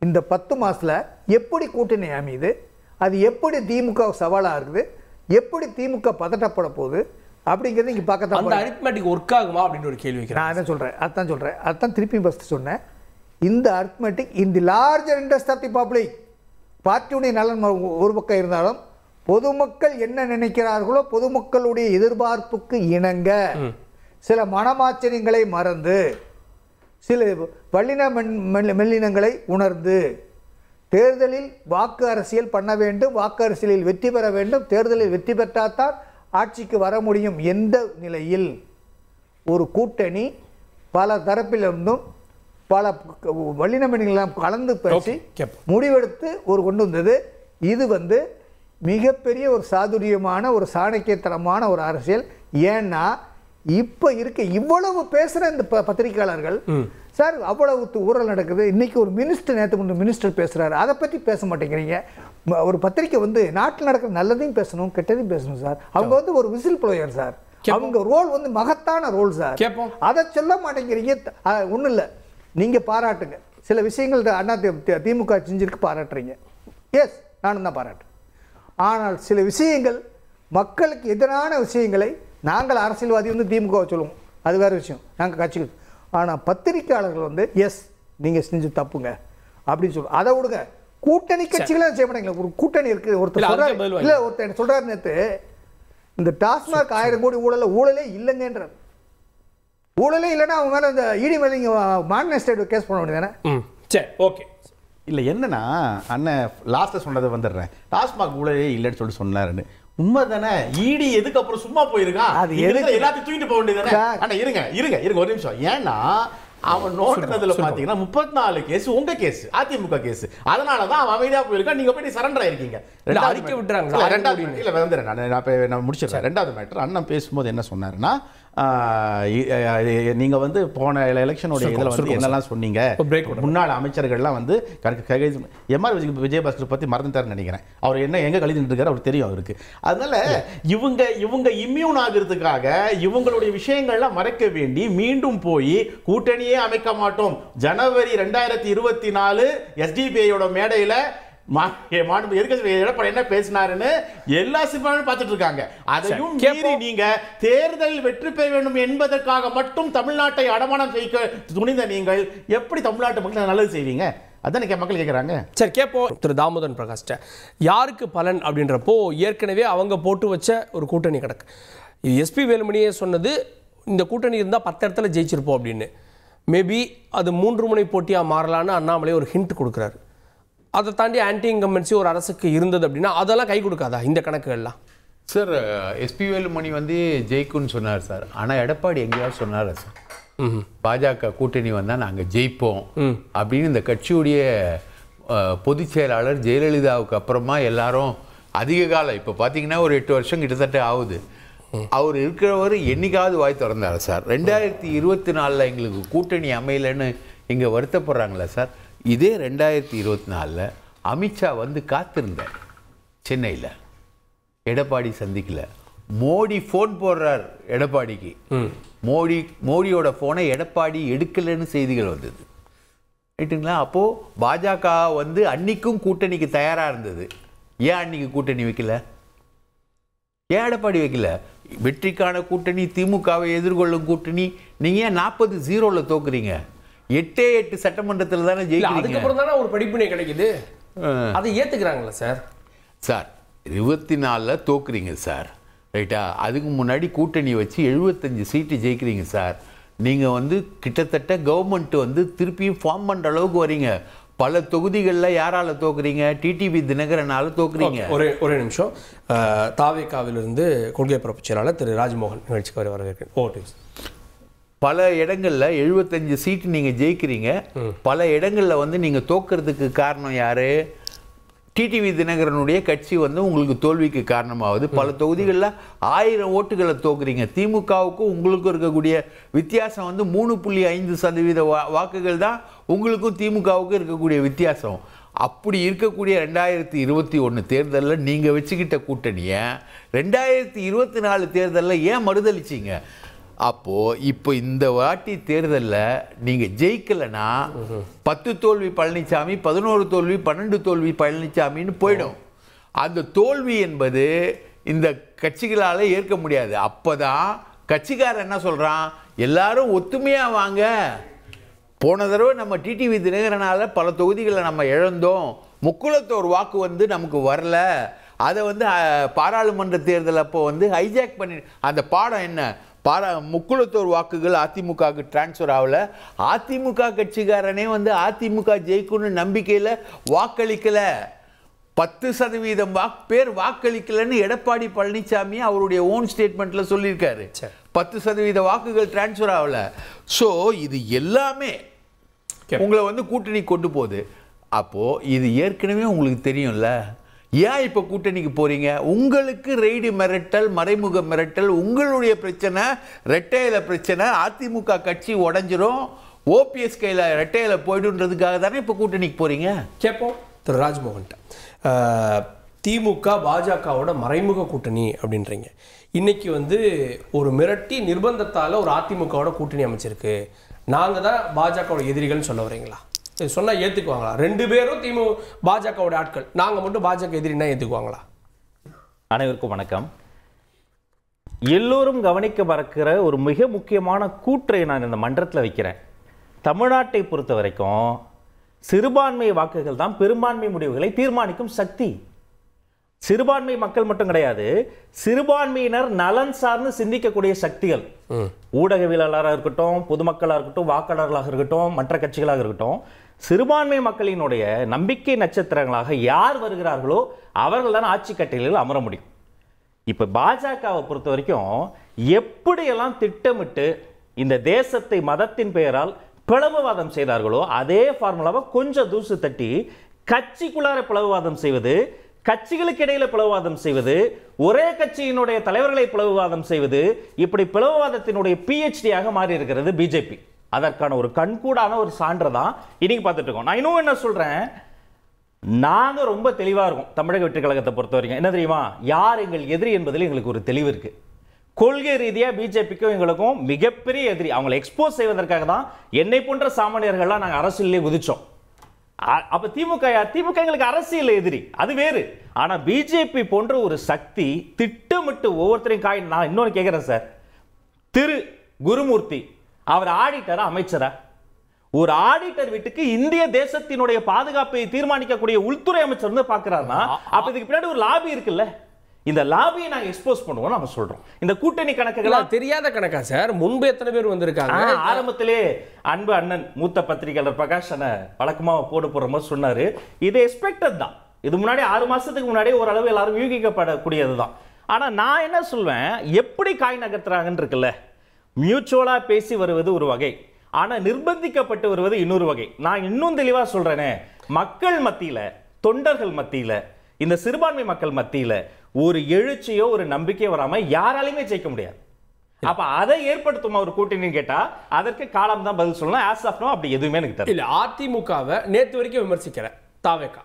இந்த 10 மாசத்துல எப்படி கூட்டணி அமையுது, அது எப்படி திமுக சவாலாக இருக்குது, எப்படி திமுக பதட்டப்பட போகுது அப்படிங்கிறது இங்கே பார்க்க தான். அந்த அரித்மெட்டிக் ஒர்க் ஆகுமா அப்படின்னு ஒரு கேள்வி நான் அதான் சொல்கிறேன். அதான் திருப்பி ஃபஸ்ட்டு சொன்னேன். இந்த arithmetic in the larger interest of the public, பார்ட்டியுடைய நலன் ஒரு பக்கம் இருந்தாலும் பொதுமக்கள் என்ன நினைக்கிறார்களோ பொதுமக்களுடைய எதிர்பார்ப்புக்கு இணங்க சில மனமாச்சரியங்களை மறந்து சில வல்லின மெல்லினங்களை உணர்ந்து தேர்தலில் வாக்கு அரசியல் பண்ண வேண்டும், வாக்கு அரசியலில் வெற்றி பெற வேண்டும், தேர்தலில் வெற்றி பெற்றால்தான் ஆட்சிக்கு வர முடியும். எந்த நிலையில் ஒரு கூட்டணி பல தரப்பிலிருந்தும் பல வல்லினமெல்லாம் கலந்து பேசி முடிவெடுத்து ஒரு கொண்டு வந்தது. இது மிகப்பெரிய ஒரு சாதுரியமான ஒரு சாணக்கியத்தனமான ஒரு அரசியல். ஏன்னா இப்போ இருக்க இவ்வளவு பேசுகிற இந்த பத்திரிகையாளர்கள் சார் அவ்வளவு ஊழல் நடக்குது, இன்னைக்கு ஒரு மினிஸ்டர் நேற்று மினிஸ்டர் பேசுகிறாரு, அதை பற்றி பேச மாட்டேங்கிறீங்க. ஒரு பத்திரிக்கை நாட்டில் நடக்கிற நல்லதையும் பேசணும் கெட்டதையும் பேசணும் சார். அவங்க ஒரு விசில் ப்ளோயர் சார், அவங்க ரோல் மகத்தான ரோல் சார், அதை சொல்ல மாட்டேங்கிறீங்க. ஒன்றும் இல்லை, நீங்கள் பாராட்டுங்க, சில விஷயங்கள் அண்ணா திமுக செஞ்சிருக்கு பாராட்டுறீங்க, எஸ் நானும் தான் பாராட்டுறேன். ஆனால் சில விஷயங்கள் மக்களுக்கு எதிரான விஷயங்களை நாங்கள் அரசியல்வாதி திமுகவை சொல்லுவோம், அது வேறு விஷயம், நாங்கள் கட்சிகள். ஆனால் பத்திரிக்கையாளர்கள் எஸ் நீங்கள் செஞ்சு தப்புங்க அப்படின்னு சொல்லுவோம். அதை விடுங்க, கூட்டணி கட்சிகளே செய்ய மாட்டேங்களா? ஒரு கூட்டணி இருக்குது, ஒருத்தர் இல்லை, ஒருத்தர் சொல்கிறார் நேற்று இந்த டாஸ்மாக் 1000 கோடி ஊழலே இல்லைங்கன்றார். ஊழலே இல்லைன்னா அவங்க மேலே இந்த இடி மேலே நீங்கள் மாநில கேஸ் பண்ண வேண்டியதானே? சரி, ஓகே. இல்லை என்னன்னா அண்ணன் லாஸ்ட்டில் சொன்னதை வந்துடுறேன், டாஸ்மாக் ஊழலே இல்லைன்னு சொல்லிட்டு சொன்னாருன்னு. உண்மை தானே? ஈடி எதுக்கு அப்புறம் சும்மா போயிருக்கான்? அது எல்லாத்தையும் தூக்கிட்டு போக வேண்டியதானே? ஆனா இருங்க ஒரு நிமிஷம். ஏன்னா அவன் நோட்டுனதுல பாத்தீங்கன்னா 34 கேஸ் உங்க கேஸ், அதிமுக கேஸ். அதனாலதான் அவன் அமைதியா போயிருக்கா. நீங்க போய் சரண்டர் ஆயிருக்கீங்க. அறிக்கை விட்டுறாங்க. நான் முடிச்சிடுறேன். ரெண்டாவது மேட்டர், அண்ணன் பேசும்போது என்ன சொன்னாருன்னா, நீங்க வந்து போன எலெக்ஷனோட இதுல வந்து என்னெல்லாம் சொன்னீங்க, முன்னாள் அமைச்சர்கள்லாம் வந்து எம்ஆர் விஜயபாஸ்கர் பத்தி மறந்துட்டாருன்னு நினைக்கிறேன். அவர் என்ன எங்க கழித்துட்டு இருக்காரு அவர் தெரியும் அவருக்கு. அதனால இவங்க இம்யூன் ஆகிறதுக்காக இவங்களுடைய விஷயங்கள்லாம் மறைக்க வேண்டி மீண்டும் போய் கூட்டணியே அமைக்க மாட்டோம், ஜனவரி 2024 எஸ்டிபிஐயோட மேடையில எடப்பாடி என்ன பேசினாருன்னு எல்லா சிப்பாயும் பார்த்துட்டு இருக்காங்க. அதையும் மீறி நீங்க தேர்தலில் வெற்றி பெற வேண்டும் என்பதற்காக மட்டும் தமிழ்நாட்டை அடமானம் செய்ய துணிந்த நீங்கள் எப்படி தமிழ்நாட்டு மக்கள் நல்லது செய்வீங்க? அதான் மக்கள் கேட்குறாங்க. சரி, கேட்போம். திரு தாமோதரன் பிரகாஷ்ட யாருக்கு பலன் அப்படின்றப்போ ஏற்கனவே அவங்க போட்டு வச்ச ஒரு கூட்டணி கிடக்கு. எஸ்பி வேலுமணியே சொன்னது இந்த கூட்டணி இருந்தால் 10 இடத்துல ஜெயிச்சிருப்போம் அப்படின்னு. மேபி அது 3 முனை போட்டியாக மாறலான்னு அண்ணாமலை ஒரு ஹிண்ட் கொடுக்குறாரு. அதை தாண்டி ஆன்டி இன்கம்பன்சி ஒரு அரசுக்கு இருந்தது அப்படின்னா அதெல்லாம் கை கொடுக்காதா இந்த கணக்குகள்லாம்? சார், எஸ்பி வேலுமணி வந்து ஜெயிக்கும்னு சொன்னார் சார். ஆனால் எடப்பாடி எங்கேயாவது சொன்னாரா சார் பாஜக கூட்டணி வந்தால் நாங்கள் ஜெயிப்போம் அப்படின்னு? இந்த கட்சியுடைய பொதுச் செயலாளர் ஜெயலலிதாவுக்கு அப்புறமா எல்லாரும் அதிக காலம், இப்போ பார்த்தீங்கன்னா ஒரு 8 வருஷம் கிட்டத்தட்ட ஆகுது, அவர் இருக்கிறவர் என்னைக்காவது வாய் திறந்தார் சார்? 2024 எங்களுக்கு கூட்டணி அமையலைன்னு இங்கே வருத்தப்படுறாங்களா சார்? இதே 2024 அமித்ஷா வந்து காத்திருந்தார் சென்னையில், எடப்பாடி சந்திக்கல. மோடி ஃபோன் போடுறார் எடப்பாடிக்கு, மோடியோட ஃபோனை எடப்பாடி எடுக்கலைன்னு செய்திகள் வந்தது, ரைட்டுங்களா? அப்போது பாஜக வந்து அன்னைக்கும் கூட்டணிக்கு தயாராக இருந்தது. ஏன் அன்னைக்கு கூட்டணி வைக்கல? ஏன் எடப்பாடி வைக்கல? வெற்றிக்கான கூட்டணி, திமுகவை எதிர்கொள்ளும் கூட்டணி. நீங்கள் ஏன் 40-0 தோக்குறீங்க? 8 சட்டமன்றத்தில் தானே ஜெயிக்கிறீங்க. அதுக்கப்புறம் தானே ஒரு படிப்பினை கிடைக்குது, அதை ஏற்றுக்கிறாங்களா சார்? சார் 24 தோக்குறீங்க சார், ரைட்டா? அதுக்கு முன்னாடி கூட்டணி வச்சு 75 சீட்டு ஜெயிக்கிறீங்க சார். நீங்கள் வந்து கிட்டத்தட்ட கவர்மெண்ட் வந்து திருப்பியும் ஃபார்ம் பண்ணுற அளவுக்கு வரீங்க. பல தொகுதிகளில் யாரால தோக்குறீங்க? டிடிவி தினகரனால தோக்குறீங்க. ஒரே நிமிஷம். தாவேகாவிலிருந்து கொள்கை பரப்பு செயலாளர் திரு ராஜ்மோகன் நிகழ்ச்சிக்கு வரவேற்கிறேன். பல இடங்களில் 75 சீட்டு நீங்கள் ஜெயிக்கிறீங்க. பல இடங்களில் வந்து நீங்கள் தோக்கிறதுக்கு காரணம் யார்? டிடிவி தினகரனுடைய கட்சி வந்து உங்களுக்கு தோல்விக்கு காரணமாகுது. பல தொகுதிகளில் 1000 ஓட்டுகளை தோக்குறீங்க. திமுகவுக்கும் உங்களுக்கும் இருக்கக்கூடிய வித்தியாசம் வந்து 3.5% வாக்குகள் தான் உங்களுக்கும் திமுகவுக்கும் இருக்கக்கூடிய வித்தியாசம். அப்படி இருக்கக்கூடிய 2021 தேர்தலில் நீங்கள் வச்சுக்கிட்ட கூட்டணியை 2024 தேர்தலில் ஏன் மறுதளிச்சிங்க? அப்போது இப்போ இந்த வாட்டி தேர்தலில் நீங்கள் ஜெயிக்கலைன்னா 10 தோல்வி பழனிசாமி, 11 தோல்வி, 12 தோல்வி பழனிசாமின்னு போயிடும். அந்த தோல்வி என்பது இந்த கட்சிகளால் ஏற்க முடியாது. அப்போ தான் கட்சிக்காரர் என்ன சொல்கிறான்? எல்லாரும் ஒத்துமையாக வாங்க. போன தடவை நம்ம டிடிவி தினகரனால் பல தொகுதிகளை நம்ம இழந்தோம், முக்குளத்தோர் வாக்கு வந்து நமக்கு வரல, அதை வந்து பாராளுமன்ற தேர்தல் அப்போ வந்து ஹைஜாக் பண்ணி அந்த பாடம் என்ன? முக்குளத்தோர் வாக்குகள் அதிமுகவுக்கு டிரான்ஸ்ஃபர் ஆகல. அதிமுக கட்சிக்காரனே வந்து அதிமுக ஜெயிக்கும்னு நம்பிக்கையில் வாக்களிக்கலை. 10% பேர் வாக்களிக்கலன்னு எடப்பாடி பழனிசாமி அவருடைய ஓன் ஸ்டேட்மெண்ட்டில் சொல்லியிருக்காரு. 10% வாக்குகள் டிரான்ஸ்ஃபர் ஆகல. ஸோ இது எல்லாமே உங்களை வந்து கூட்டணி கொண்டு போகுது. அப்போது இது ஏற்கனவே உங்களுக்கு தெரியும்ல, ஏன் இப்போ கூட்டணிக்கு போறீங்க? உங்களுக்கு ரெய்டு மிரட்டல், மறைமுக மிரட்டல், உங்களுடைய பிரச்சனை ரெட்டையில பிரச்சனை, அதிமுக கட்சி உடஞ்சிரும், ஓபிஎஸ் கையில் ரெட்டையில போய்டுன்றதுக்காக தானே இப்போ கூட்டணிக்கு போறீங்க. கேட்போம் திரு ராஜ்மோகன்ட்ட. திமுக பாஜகவோட மறைமுக கூட்டணி அப்படின்றீங்க. இன்னைக்கு வந்து ஒரு மிரட்டி நிர்பந்தத்தால் ஒரு அதிமுகவோட கூட்டணி அமைச்சிருக்கு, நாங்கள் தான் பாஜகவோட எதிரிகள்னு சொல்ல வரீங்களா? சொன்னா ஏத்துக்குவாங்களா? 2 பேரும் பாஜகவோட ஆட்கள், நாங்க மட்டும் பாஜக எதிரின்னா ஏத்துக்குவாங்களா? அனைவருக்கும் வணக்கம். எல்லோரும் கவனிக்க மறக்கிற ஒரு மிக முக்கியமான கூற்றை நான் இந்த மன்றத்தில் வைக்கிறேன். தமிழ்நாட்டை பொறுத்த வரைக்கும் சிறுபான்மை வாக்குகள் தான் பெரும்பான்மை முடிவுகளை தீர்மானிக்கும் சக்தி. சிறுபான்மை மக்கள் மட்டும் கிடையாது, சிறுபான்மையினர் நலன் சார்ந்து சிந்திக்கக்கூடிய சக்திகள், ஊடகவியலாளராக இருக்கட்டும், பொதுமக்களாக இருக்கட்டும், வாக்காளர்களாக இருக்கட்டும், மற்ற கட்சிகளாக இருக்கட்டும், சிறுபான்மை மக்களினுடைய நம்பிக்கை நட்சத்திரங்களாக யார் வருகிறார்களோ அவர்கள் தான் ஆட்சி கட்டிலில் அமர முடியும். இப்ப பாஜகவை பொறுத்த வரைக்கும் எப்படியெல்லாம் திட்டமிட்டு இந்த தேசத்தை மதத்தின் பெயரால் பிளவுவாதம் செய்தார்களோ அதே ஃபார்முலாவை கொஞ்சம் தூசு தட்டி கட்சிக்குள்ளார பிளவுவாதம் செய்வது, கட்சிகளுக்கு இடையில பிளவுவாதம் செய்வது, ஒரே கட்சியினுடைய தலைவர்களை பிளவுவாதம் செய்வது, இப்படி பிளவுவாதத்தினுடைய PhD-யாக மாறி இருக்கிறது பிஜேபி. அதற்கான ஒரு கண்கூடான ஒரு சான்று தான் இன்னைக்கு பார்த்துட்டு இருக்கோம். நான் இன்னும் என்ன சொல்றேன், நாங்க ரொம்ப தெளிவா இருக்கோம் தமிழக வெற்றி கழகத்தை பொறுத்த வரைக்கும். என்ன தெரியுமா, யார் எங்கள் எதிரி என்பதில் எங்களுக்கு ஒரு தெளிவு இருக்கு. கொள்கை ரீதியா பிஜேபிக்கும் எங்களுக்கும் மிகப்பெரிய எதிரி. அவங்களை எக்ஸ்போஸ் செய்வதற்காக தான் என்னை போன்ற சாமானியர்கள்லாம் நாங்கள் அரசியலே குதிச்சோம். அப்ப திமுக யார்? திமுக எங்களுக்கு அரசியல் எதிரி, அது வேறு. ஆனா பிஜேபி போன்ற ஒரு சக்தி திட்டமிட்டு ஒவ்வொருத்தரையும் நான் இன்னொன்று கேட்கிறேன் சார், திரு குருமூர்த்தி அவர் ஆடிட்டரா அமைச்சரா? ஒரு ஆடிட்டர் வீட்டுக்கு இந்திய தேசத்தினுடைய பாதுகாப்பை தீர்மானிக்கக்கூடிய உள்துறை அமைச்சர் வந்து பாக்குறாருன்னா அப்ப இதுக்கு பின்னாடி ஒரு லாபி இருக்குல்ல. இந்த லாபியை நாங்க எக்ஸ்போஸ் பண்ணுவோம் நம்ம சொல்றோம். இந்த கூட்டணி கணக்குகள் தெரியாத கணக்கா சார்? முன்பு எத்தனை பேர் வந்திருக்காங்க? ஆரம்பத்திலே அன்பு அண்ணன் மூத்த பத்திரிகையாளர் பிரகாஷ் வழக்கமா போடுற மாதிரி சொன்னாரு. இது எக்ஸ்பெக்டட் தான். இது முன்னாடி 6 மாசத்துக்கு முன்னாடி ஓரளவு எல்லாரும் யூகிக்கப்படக்கூடியதுதான். ஆனா நான் என்ன சொல்வேன், எப்படி காய் நகர்த்துறாங்கன்னு இருக்குல்ல, மியூச்சுவலா பேசி வருவது ஒரு வகை, ஆனா நிர்பந்திக்கப்பட்டு வருவது இன்னொரு வகை. நான் இன்னும் தெளிவா சொல்றேனே, மக்கள் மத்தியில, தொண்டர்கள் மத்தியில, இந்த சிறுபான்மை மக்கள் மத்தியில ஒரு எழுச்சியோ ஒரு நம்பிக்கையோ வராம யாராலையுமே ஜெயிக்க முடியாது. அப்ப அதை ஏற்படுத்தும் ஒரு கூட்டணின்னு கேட்டா அதற்கு காலம் தான் பதில் சொல்லணும். ஆஸ் ஆஃப் நோ அப்படி எதுவுமே எனக்கு தெரியல. அதிமுகவை நேத்து வரைக்கும் விமர்சிக்கிற தாவேகா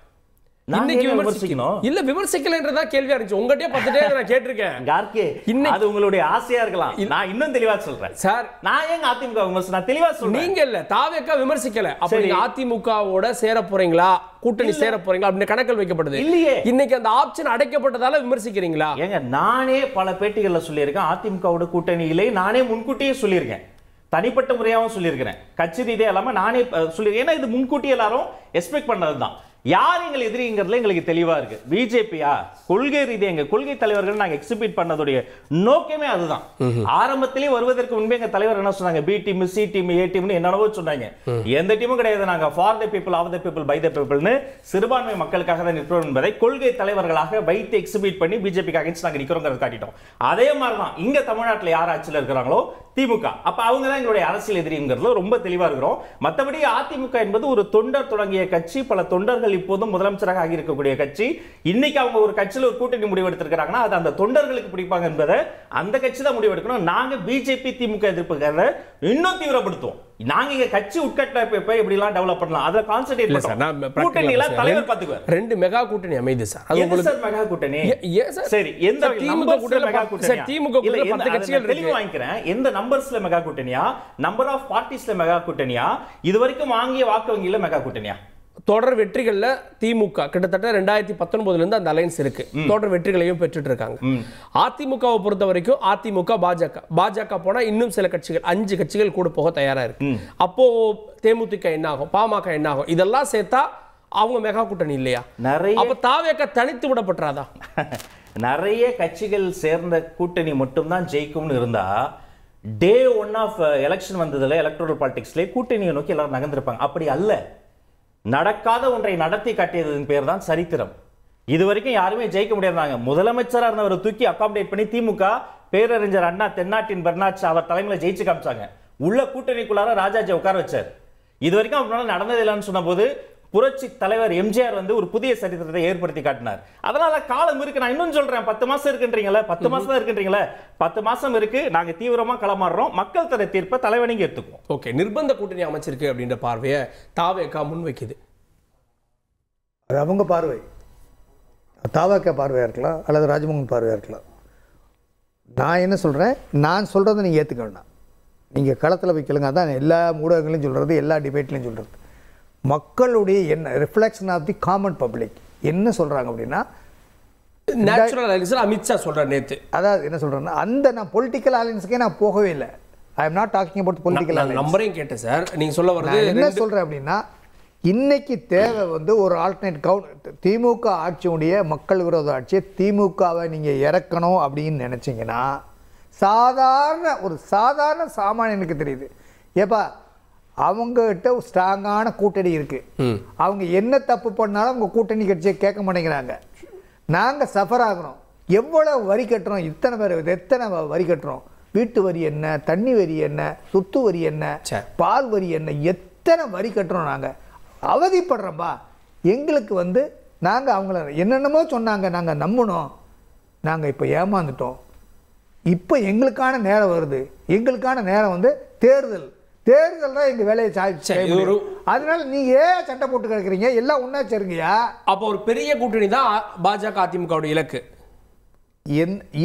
இன்னைக்கு விமர்சிக்கணும் இல்ல விமர்சிக்கலன்றதா கேள்வியா இருந்துச்சு. உங்ககிட்ட 10 டே நான் கேட்டிருக்கேன் கார்கே. அது உங்களுடைய ஆசையா இருக்கலாம். நான் இன்னும் தெளிவா சொல்றேன் சார். நான் ஏங்க அதிமுக விமர்சனம் நான் தெளிவா சொல்றேன். நீங்க இல்ல தாவேகா விமர்சிக்கல. அப்ப நீங்க அதிமுகவோட சேர போறீங்களா, கூட்டணி சேர போறீங்களா அப்படின்னு கணக்கில் வைக்கப்படுது இல்லையே. இன்னைக்கு அந்த ஆப்ஷன் அடைக்கப்பட்டதால விமர்சிக்கிறீங்களா? ஏங்க நானே பல பேட்டிகள்ல சொல்லியிருக்கேன், அதிமுகவோட கூட்டணியிலே நானே முன்கூட்டியே சொல்லியிருக்கேன், தனிப்பட்ட முறையாகவும் சொல்லியிருக்கிறேன், கட்சி ரீதியா இல்லாம நானே சொல்லியிருக்கேன். ஏன்னா இது முன்கூட்டி எல்லாரும் எக்ஸ்பெக்ட் பண்ணதுதான். யார் எங்கள் எதிரிங்கிறதுல எங்களுக்கு தெளிவா இருக்கு. பிஜேபியா கொள்கை ரீதியா எங்க கொள்கை தலைவர்கள் நாங்க எக்ஸிபிட் பண்ணதுடைய நோக்கமே அதுதான். ஆரம்பத்திலே வருவதற்கு முன்பே எங்க தலைவர் என்ன சொன்னாங்க, B team, C team, A டீம்னு என்னவோ சொன்னாங்க. எந்த டீமும் கிடையாது, நாங்க for the people, of the people, by the பீப்புள்னு சிறுபான்மை மக்களுக்காக தான் நிற்போம் என்பதை கொள்கை தலைவர்களாக வைத்து எக்ஸிபிட் பண்ணி பிஜேபிக்கு அகைன்ஸ்ட் நாங்க நிக்கிறோங்கிறத காட்டிட்டோம். அதே மாதிரி தான் இங்க தமிழ்நாட்டில் யார் ஆட்சியில் இருக்கிறாங்களோ திமுக, அப்ப அவங்க தான் எங்களுடைய அரசியல் எதிரிங்கிறதுல ரொம்ப தெளிவா இருக்கிறோம். மற்றபடி அதிமுக என்பது ஒரு தொண்டர் தொடங்கிய கட்சி, பல தொண்டர்கள் இப்போதும் முதலமைச்சராக ஆகி இருக்கக்கூடிய கட்சி. இன்னைக்கு அவங்க ஒரு கட்சியில் ஒரு கூட்டணி முடிவு எடுத்திருக்காங்கன்னா அது அந்த தொண்டர்களுக்கு பிடிப்பாங்க என்பதை அந்த கட்சி தான் முடிவு எடுக்கணும். நாங்க பிஜேபி திமுக எதிர்ப்புகளை இன்னும் தீவிரப்படுத்துவோம். நாங்க இங்க கட்சி உட்கட்டமைப்பை எப்படி எல்லாம் டெவலப் பண்ணலாம் அத கான்சென்ட்ரேட் பண்ணலாம். கூட்டணில தலைவர் பாத்துக்குவார். 2 மெகா கூட்டணி அமைது சார். அது உங்களுக்கு சார் மெகா கூட்டணி சரி, எந்த திமுக கூட்டணி மெகா கூட்டணி சார்? திமுக கூட்டணி 10 கட்சிகள் இருக்கு. தெளிவா வாங்கிக்கிறேன். எந்த நம்பர்ஸ்ல மெகா கூட்டணியா, நம்பர் ஆஃப் பார்ட்டிஸ்ல மெகா கூட்டணியா, இதுவரைக்கும் வாங்கிய வாக்கு வங்கியில மெகா கூட்டணியா? தொடர் வெற்றிகள்ல திமுக கிட்டத்தட்ட 2019 இருந்து அந்த அலைன்ஸ் இருக்கு. தொடர் வெற்றிகளையும் பெற்றுட்டு இருக்காங்க. அதிமுகவை பொறுத்த வரைக்கும் அதிமுக, பாஜக போனா இன்னும் சில கட்சிகள் 5 கட்சிகள் கூட போக தயாரா இருக்கு. அப்போ தேமுதிக என்ன ஆகும், பாமக என்ன ஆகும், இதெல்லாம் சேர்த்தா அவங்க மெகா கூட்டணி இல்லையா? நிறைய அப்ப தாவேக தனித்து விடப்பட்டாதா? நிறைய கட்சிகள் சேர்ந்த கூட்டணி மட்டும்தான் ஜெயிக்கும்னு இருந்தா டே 1 ஆஃப் எலெக்ஷன் வந்ததுல எலக்ட்ரல் பாலிடிக்ஸ்ல கூட்டணியை நோக்கி எல்லாரும் நகர்ந்திருப்பாங்க. அப்படி அல்ல, நடக்காத ஒன்றை நடத்தி காட்டியதன் பேர் தான் சரித்திரம். இதுவரைக்கும் யாருமே ஜெயிக்க முடியாதாங்க. முதலமைச்சரா இருந்தவரை தூக்கி அகாமடேட் பண்ணி திமுக பேரறிஞர் அண்ணா தென்னாட்டின் பெர்னாட்ஸ் அவர் தலைமையில ஜெயிச்சு காமிச்சாங்க. உள்ள கூட்டணிக்குள்ளார ராஜாஜி உட்கார வச்சார். இதுவரைக்கும் அவரால் நடந்தது இல்லைன்னு சொன்ன போது புரட்சி தலைவர் எம்ஜிஆர் வந்து ஒரு புதிய சரித்திரத்தை ஏற்படுத்தி காட்டினார். அதனால காலம் இருக்கு. நான் இன்னும் சொல்றேன், 10 மாசம் இருக்குன்றீங்களா? 10 மாசம் தான் இருக்குன்றீங்களா? 10 மாசம் இருக்கு. நாங்க தீவிரமா களமாடுறோம். மக்கள் தர தீர்ப்பை தலைவனிங்க எடுத்துக்குவோம். ஓகே, நிர்பந்த கூட்டணி அமைச்சிருக்கு அப்படின்ற பார்வையை தாவேகா முன்வைக்குது. அது அவங்க பார்வை, தாவேகா பார்வையா இருக்கலாம் அல்லது ராஜமோகன் பார்வையா இருக்கலாம். நான் என்ன சொல்றேன், நான் சொல்றதை நீங்க ஏத்துக்க வேண்டாம். நீங்க களத்தில் வைக்கலுங்க. அதான் எல்லா ஊடகங்களையும் சொல்றது, எல்லா டிபேட்லையும் சொல்றது. மக்களுடைய என்ன reflection of the common public என்ன சொல்றாங்க அப்படின்னா, நேச்சுரல் அலையன்ஸ் அமித்ஷா சொல்றாரு நேத்து. அதாவது என்ன சொல்றேன்னா, அந்த நான் பொலிட்டிக்கல் அலையன்ஸ்க்கே நான் போகவே இல்லை. I am not talking about political alliance. நம்பரையும் கேட்டேன் சார். நீங்க சொல்ல வரது என்ன சொல்றேன் அப்படின்னா, இன்னைக்கு தேவை வந்து ஒரு ஆல்டர்னேட் திமுக ஆட்சியுடைய மக்கள் விரோத ஆட்சியை திமுகவை நீங்க இறக்கணும் அப்படின்னு நினைச்சீங்கன்னா சாதாரண சாமானியனுக்கு தெரியுது. ஏப்பா அவங்ககிட்ட ஸ்ட்ராங்கான கூட்டணி இருக்கு. அவங்க என்ன தப்பு பண்ணாலும் அவங்க கூட்டணி கட்சியை கேட்க மாட்டேங்கிறாங்க. நாங்க சஃபர் ஆகிறோம். எவ்வளவு வரி கட்டுறோம், எத்தனை வரி கட்டுறோம். வீட்டு வரி என்ன, தண்ணி வரி என்ன, சொத்து வரி என்ன, பால் வரி என்ன, எத்தனை வரி கட்டுறோம். நாங்கள் அவதிப்படுறோம்பா. எங்களுக்கு வந்து நாங்கள் அவங்கள என்னென்னமோ சொன்னாங்க, நாங்கள் நம்பினோம், நாங்கள் இப்போ ஏமாந்துட்டோம். இப்போ எங்களுக்கான நேரம் வருது. எங்களுக்கான நேரம் வந்து தேர்தல் தான் எங்கள் வேலையை சாய்ச்சி. அதனால நீங்க ஏன் சண்டை போட்டு கிடக்குறீங்க? எல்லாம் ஒன்றா சேருங்கய்யா. அப்போ ஒரு பெரிய கூட்டணி தான் பாஜக அதிமுகவுடைய இலக்கு.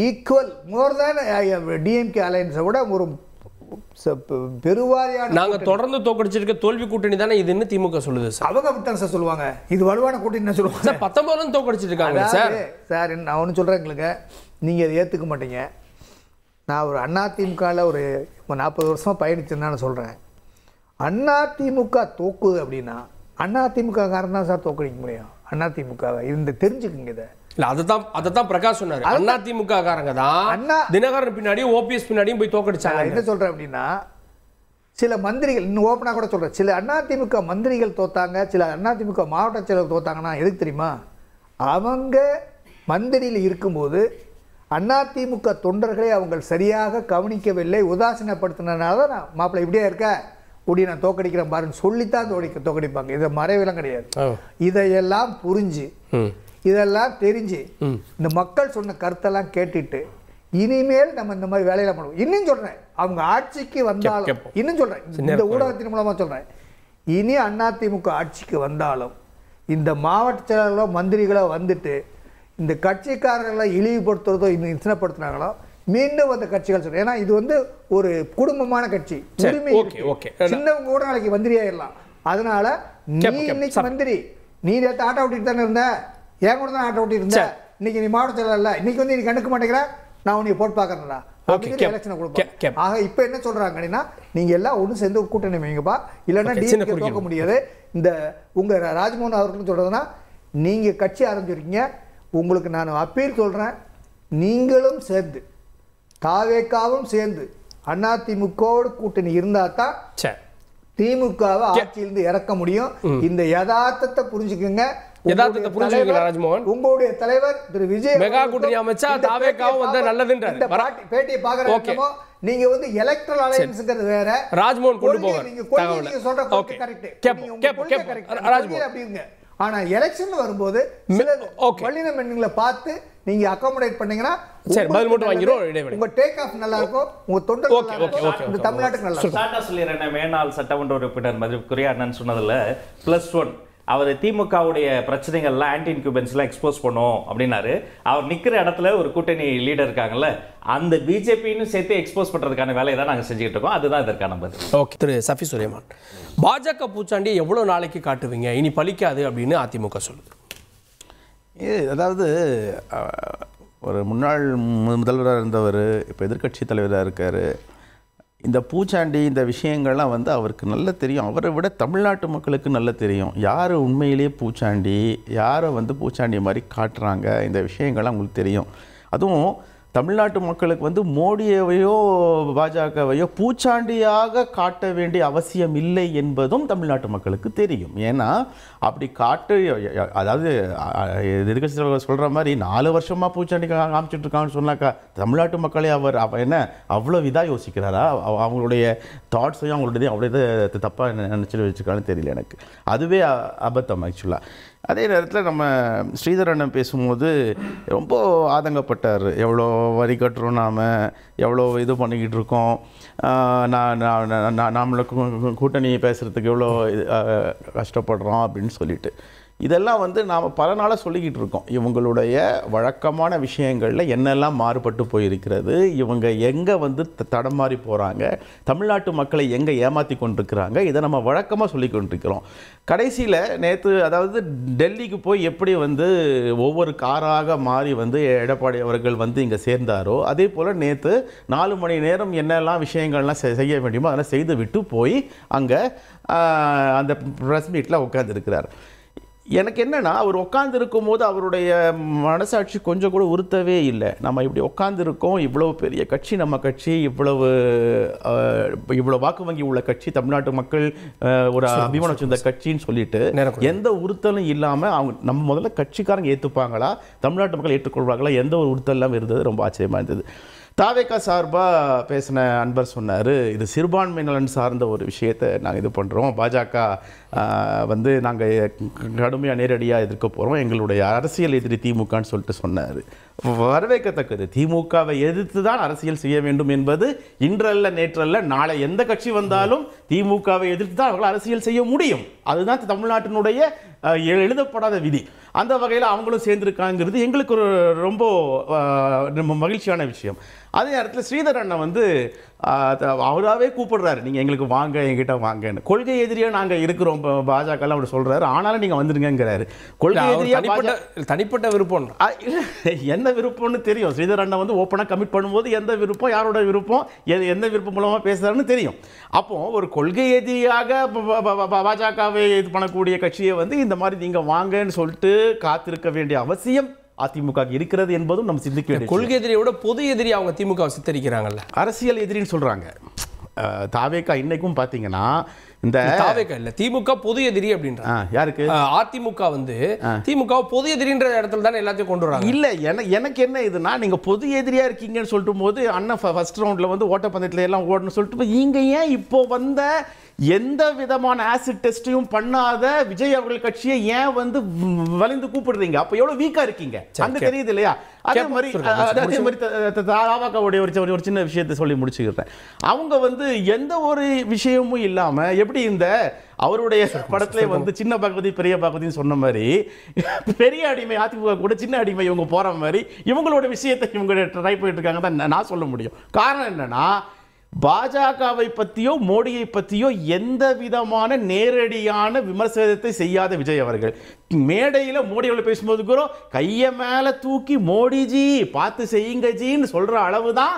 ஈக்குவல் மோர் தேன் டிஎம்கே அலையன்ஸை விட ஒரு பெருவாரியான நாங்க தொடர்ந்து தோக்கடிச்சிருக்க தோல்வி கூட்டணி தானே இதுன்னு திமுக சொல்லுது சார். அவங்க அப்படித்தான் சார் சொல்லுவாங்க. இது வலுவான கூட்டணி சொல்லுவாங்க சார். 19 தோக்கடிச்சிட்டு இருக்காங்க சார். சார் நான் ஒன்று சொல்றேன், எங்களுக்கு நீங்க அதை ஏத்துக்க மாட்டீங்க. நான் ஒரு அதிமுகவில் ஒரு 40 வருஷமா பயணிச்சிருந்தான்னு சொல்றேன். அதிமுக தோக்குது அப்படின்னா அதிமுக காரன் தான் சார் தோக்கடிக்க முடியும். அதிமுகவை இந்த தெரிஞ்சுக்குங்க. இதை இல்ல அதைத்தான் பிரகாஷ் சொன்னாரு. அதிமுக காரங்க தான் தினகரன் பின்னாடி ஓபிஎஸ் பின்னாடியும் போய் தோக்கடிச்சாங்க. என்ன சொல்றேன் அப்படின்னா, சில மந்திரிகள் இன்னும் ஓப்பனா கூட சொல்றேன், சில அதிமுக மந்திரிகள் தோத்தாங்க, சில அதிமுக மாவட்ட செயலர் தோத்தாங்கன்னா எதுக்கு தெரியுமா? அவங்க மந்திரியில் இருக்கும்போது அதிமுக தொண்டர்களை அவங்க சரியாக கவனிக்கவில்லை, உதாசீனப்படுத்தினால தான் நான் மாப்பிள்ளை இப்படியே இருக்க கூடி நான் தோக்கடிக்கிறேன் பாருன்னு சொல்லித்தான் தோக்கடிப்பாங்க. இதை மறைவெல்லாம் கிடையாது. இதையெல்லாம் புரிஞ்சு இதெல்லாம் தெரிஞ்சு இந்த மக்கள் சொன்ன கருத்தெல்லாம் கேட்டுட்டு இனிமேல் நம்ம இந்த மாதிரி வேலையில பண்ணுவோம். இன்னும் சொல்றேன், அவங்க ஆட்சிக்கு வந்தாலும், இன்னும் சொல்றேன், இந்த ஊடகத்தின் மூலமா சொல்றேன், இனி அதிமுக ஆட்சிக்கு வந்தாலும் இந்த மாவட்ட செயலாளர்களோ மந்திரிகளோ வந்துட்டு இந்த கட்சிக்காரர்களை இழிவுபடுத்துறதோ இன்னும் இசனப்படுத்துனாங்களோ மீண்டும் அந்த கட்சிகள் சொல்றேன். ஏன்னா இது வந்து ஒரு குடும்பமான கட்சி, சின்னவங்க கூட நாளைக்கு மந்திரி ஆயிடலாம். அதனால நீ இன்னைக்கு மந்திரி, நீ நேற்று ஆட்டோ ஓட்டிட்டு தானே இருந்த, ஏன் கூட தான் ஆட்டோ ஓட்டிட்டு இருந்த, இன்னைக்கு நீ மாவட்ட செயலாளர் இல்லை, இன்னைக்கு வந்து நீ கண்டுக்க மாட்டேங்கிற, நான் உன்னை போட்டு பார்க்கறேன்டா எலெக்ஷனை கொடுப்பேன். ஆக இப்ப என்ன சொல்றாங்க அப்படின்னா, நீங்க எல்லாம் ஒண்ணு சேர்ந்து ஒரு கூட்டணி வைங்கப்பா, இல்லைன்னா டிஎம்கே தோக்க முடியாது. இந்த உங்க ராஜ்மோகன் அவர்கள் சொல்றதுன்னா, நீங்க கட்சி ஆரம்பிச்சிருக்கீங்க, உங்களுக்கு நான் அப்பீல் சொல்றேன், நீங்களும் சேர்ந்து தாவேக்காவும் சேர்ந்து அதிமுகவோடு கூட்டணி இருந்தா தான் திமுகவை ஆட்சியிலிருந்து இறக்க முடியும். இந்த யதார்த்தத்தை புரிஞ்சுக்குங்க. உங்களுடைய தலைவர் திரு விஜய் மெகா கூட்டணி அமைச்சா தாவேக்காவும் வந்தா நல்லதுன்றார். பேட்டியை பாக்குறோமோ நீங்க வந்து எலக்ட்ரல் அலையன்ஸ்ங்கிறது வேற, ராஜ்மோகன் கொண்டு போவார். நீங்க சொல்ற கரெக்ட் ராஜ்மோகன் அப்படிங்க. ஆனா எலெக்ஷன் வரும்போது வல்லின மென்களை பார்த்து நீங்க அகாமடேட் பண்ணீங்கன்னா சரி பதில் மட்டும் வாங்கிரோம். உங்க டேக் ஆஃப் நல்லா இருக்கும், உங்க தொண்டர் நல்லா இருக்கும், இந்த தமிழ்நாட்டுக்கு நல்லா இருக்கும். ஸ்டார்டா சொல்லிறேன். மேனாள் சட்டமன்ற உறுப்பினர் மதிப்புக்குரிய அண்ணன் சொன்னதுல +1 அவர் திமுகவுடைய பிரச்சனைகள்லாம் ஆன்டி இன்குபென்ஸ்லாம் எக்ஸ்போஸ் பண்ணும் அப்படின்னாரு. அவர் நிற்கிற இடத்துல ஒரு கூட்டணி லீடர் இருக்காங்கல்ல, அந்த பிஜேபின்னு சேர்த்து எக்ஸ்போஸ் பண்ணுறதுக்கான வேலையை தான் நாங்கள் செஞ்சுக்கிட்டு இருக்கோம். அதுதான் இதற்கான பதில். ஓகே. திரு சஃபி சுலைமான், பாஜக பூச்சாண்டி எவ்வளோ நாளைக்கு காட்டுவீங்க, இனி பலிக்காது அப்படின்னு அதிமுக சொல்லுது. அதாவது ஒரு முன்னாள் முதல்வராக இருந்தவர் இப்போ எதிர்க்கட்சி தலைவராக இருக்கார். இந்த பூச்சாண்டி இந்த விஷயங்கள்லாம் வந்து அவருக்கு நல்லா தெரியும். அவரை விட தமிழ்நாட்டு மக்களுக்கு நல்லா தெரியும் யார் உண்மையிலேயே பூச்சாண்டி, யாரை வந்து பூச்சாண்டி மாதிரி காட்டுறாங்க. இந்த விஷயங்கள்லாம் உங்களுக்கு தெரியும். அதுவும் தமிழ்நாட்டு மக்களுக்கு வந்து மோடியவையோ பாஜகவையோ பூச்சாண்டியாக காட்ட வேண்டிய அவசியம் இல்லை என்பதும் தமிழ்நாட்டு மக்களுக்கு தெரியும். ஏன்னா அப்படி காட்டு, அதாவது எதிர்க்கட்சி சொல்கிற மாதிரி 4 வருஷமாக பூச்சாண்டி காமிச்சிட்டு இருக்கான்னு சொன்னாக்கா தமிழ்நாட்டு மக்களே அவர் என்ன அவ்வளோ இதாக யோசிக்கிறாரா? அவங்களுடைய தாட்ஸையும் அவங்களுடைய அவ்வளோ இதை தப்பாக நினச்சிட்டு வச்சுருக்கான்னு தெரியல எனக்கு. அதுவே அபத்தம் ஆக்சுவலாக. அதே நேரத்தில் நம்ம ஸ்ரீதரண்ணன் பேசும்போது ரொம்ப ஆதங்கப்பட்டார். எவ்வளோ வரி கட்டுறோம், நாம் எவ்வளோ இது பண்ணிக்கிட்டு இருக்கோம், நம்மளுக்கு கூட்டணி பேசுகிறதுக்கு எவ்வளோ கஷ்டப்படுறோம் அப்படின்னு சொல்லிட்டு. இதெல்லாம் வந்து நாம் பல நாளாக சொல்லிக்கிட்டு இருக்கோம். இவங்களுடைய வழக்கமான விஷயங்களில் என்னெல்லாம் மாறுபட்டு போயிருக்கிறது, இவங்க எங்கே வந்து தடமாறி போகிறாங்க, தமிழ்நாட்டு மக்களை எங்கே ஏமாற்றி கொண்டிருக்கிறாங்க, இதை நம்ம வழக்கமாக சொல்லி கொண்டிருக்கிறோம். கடைசியில் நேற்று அதாவது டெல்லிக்கு போய் எப்படி வந்து ஒவ்வொரு காராக மாறி வந்து எடப்பாடி அவர்கள் வந்து இங்கே சேர்ந்தாரோ, அதே போல் நேற்று 4 மணி நேரம் என்னெல்லாம் விஷயங்கள்லாம் செய்ய வேண்டியமோ அதெல்லாம் செய்து விட்டு போய் அங்கே அந்த ப்ரெஸ் மீட்டில் உட்காந்துருக்கிறார். எனக்கு என்னென்னா, அவர் உட்காந்துருக்கும் போது அவருடைய மனசாட்சி கொஞ்சம் கூட உறுத்தவே இல்லை. நம்ம இப்படி உட்காந்துருக்கோம், இவ்வளவு பெரிய கட்சி நம்ம கட்சி, இவ்வளோ வாக்கு வங்கி உள்ள கட்சி, தமிழ்நாட்டு மக்கள் ஒரு அபிமானம் வச்சிருந்த கட்சின்னு சொல்லிட்டு எந்த உறுத்தலும் இல்லாமல் அவங்க நம்ம முதல்ல கட்சிக்காரங்க ஏற்றுப்பாங்களா, தமிழ்நாட்டு மக்கள் ஏற்றுக்கொள்வாங்களா, எந்த ஒரு உறுத்தல் இல்லாமல் இருந்தது ரொம்ப ஆச்சரியமாக இருந்தது. தாவேகா சார்பாக பேசின அன்பர் சொன்னார், இது சிறுபான்மை நலன் சார்ந்த ஒரு விஷயத்தை நாங்கள் இது பண்ணுறோம், பாஜக வந்து நாங்கள் கடுமையாக நேரடியாக எதிர்க்க போகிறோம், எங்களுடைய அரசியல் எதிரி திமுகன்னு சொல்லிட்டு சொன்னார். வரவேற்கத்தக்கது. திமுகவை எதிர்த்து தான் அரசியல் செய்ய வேண்டும் என்பது இன்றல்ல நேற்றல்ல, நாளை எந்த கட்சி வந்தாலும் திமுகவை எதிர்த்து தான் அவர்கள் அரசியல் செய்ய முடியும். அதுதான் தமிழ்நாட்டினுடைய எழுதப்படாத விதி. அந்த வகையில் அவங்களும் சேர்ந்துருக்காங்கிறது எங்களுக்கு ஒரு ரொம்ப மகிழ்ச்சியான விஷயம். அதே நேரத்தில் ஸ்ரீதர் அண்ணன் வந்து அவராகவே கூப்பிடுறாரு, நீங்கள் எங்களுக்கு வாங்க, எங்கிட்ட வாங்கன்னு. கொள்கை எதிரியாக நாங்கள் இருக்கிறோம் பாஜகலாம் அப்படி சொல்கிறாரு, ஆனாலும் நீங்கள் வந்துடுங்கிறாரு. கொள்கை எதிரியாக தனிப்பட்ட விருப்பம் என்ன விருப்பம்னு தெரியும். ஸ்ரீதர் அண்ணன் வந்து ஓப்பனாக கமிட் பண்ணும்போது எந்த விருப்பம், யாரோட விருப்பம், எந்த விருப்பம் மூலமாக பேசுகிறாருன்னு தெரியும். அப்போ ஒரு கொள்கை எதிரியாக பாஜகவை இது பண்ணக்கூடிய கட்சியை வந்து இந்த மாதிரி நீங்கள் வாங்கன்னு சொல்லிட்டு காத்திருக்க வேண்டிய அவசியம் அதிமுக இருக்கிறது என்பதும் நம்ம சிந்திக்க வேண்டிய. கொள்கை எதிரியோட பொது எதிரி அவங்க திமுக சித்தரிக்கிறாங்கல்ல, அரசியல் எதிரின்னு சொல்றாங்க. தாவேகா இன்னைக்கும் பாத்தீங்கன்னா இந்த தாவேகா இல்ல, திமுக பொது எதிரி அப்படின்ற யாருக்கு அதிமுக வந்து திமுக பொது எதிரின்ற இடத்துல தானே எல்லாத்தையும் கொண்டு வராங்க. இல்ல எனக்கு என்ன இதுனா, நீங்க பொது எதிரியா இருக்கீங்கன்னு சொல்லிட்டு போது அண்ணன் ஃபர்ஸ்ட் ரவுண்ட்ல வந்து ஓட்டப்பந்தயத்துல எல்லாம் ஓடணும்னு சொல்லிட்டு நீங்க ஏன் இப்போ வந்த எந்த விதமான ஆசிட் டெஸ்டையும் பண்ணாத விஜய் அவர்கள் கட்சியை ஏன் வந்து வலிந்து கூப்பிடுறீங்க? அப்ப எவ்வளவு வீக்கா இருக்கீங்க அங்க தெரியுது இல்லையா? அதே மாதிரி தாவாக்காவுடைய ஒரு சின்ன விஷயத்தை சொல்லி முடிச்சுக்கிறேன். அவங்க வந்து எந்த ஒரு விஷயமும் இல்லாம எப்படி இந்த அவருடைய படத்துல வந்து சின்ன பகவதி பெரிய பகவதின்னு சொன்ன மாதிரி பெரிய அடிமை அதிமுக கூட சின்ன அடிமை இவங்க போற மாதிரி இவங்களோட விஷயத்தை இவங்க ட்ரை பண்ணிட்டு இருக்காங்க தான் நான் சொல்ல முடியும். காரணம் என்னன்னா, பாஜகவை பற்றியோ மோடியை பற்றியோ எந்த விதமான நேரடியான விமர்சனத்தை செய்யாத விஜய் அவர்கள் மேடையில் மோடி அவர்கள் பேசும்போது கூட கையை மேலே தூக்கி மோடிஜி பார்த்து செய்யுங்க ஜின்னு சொல்ற அளவு தான்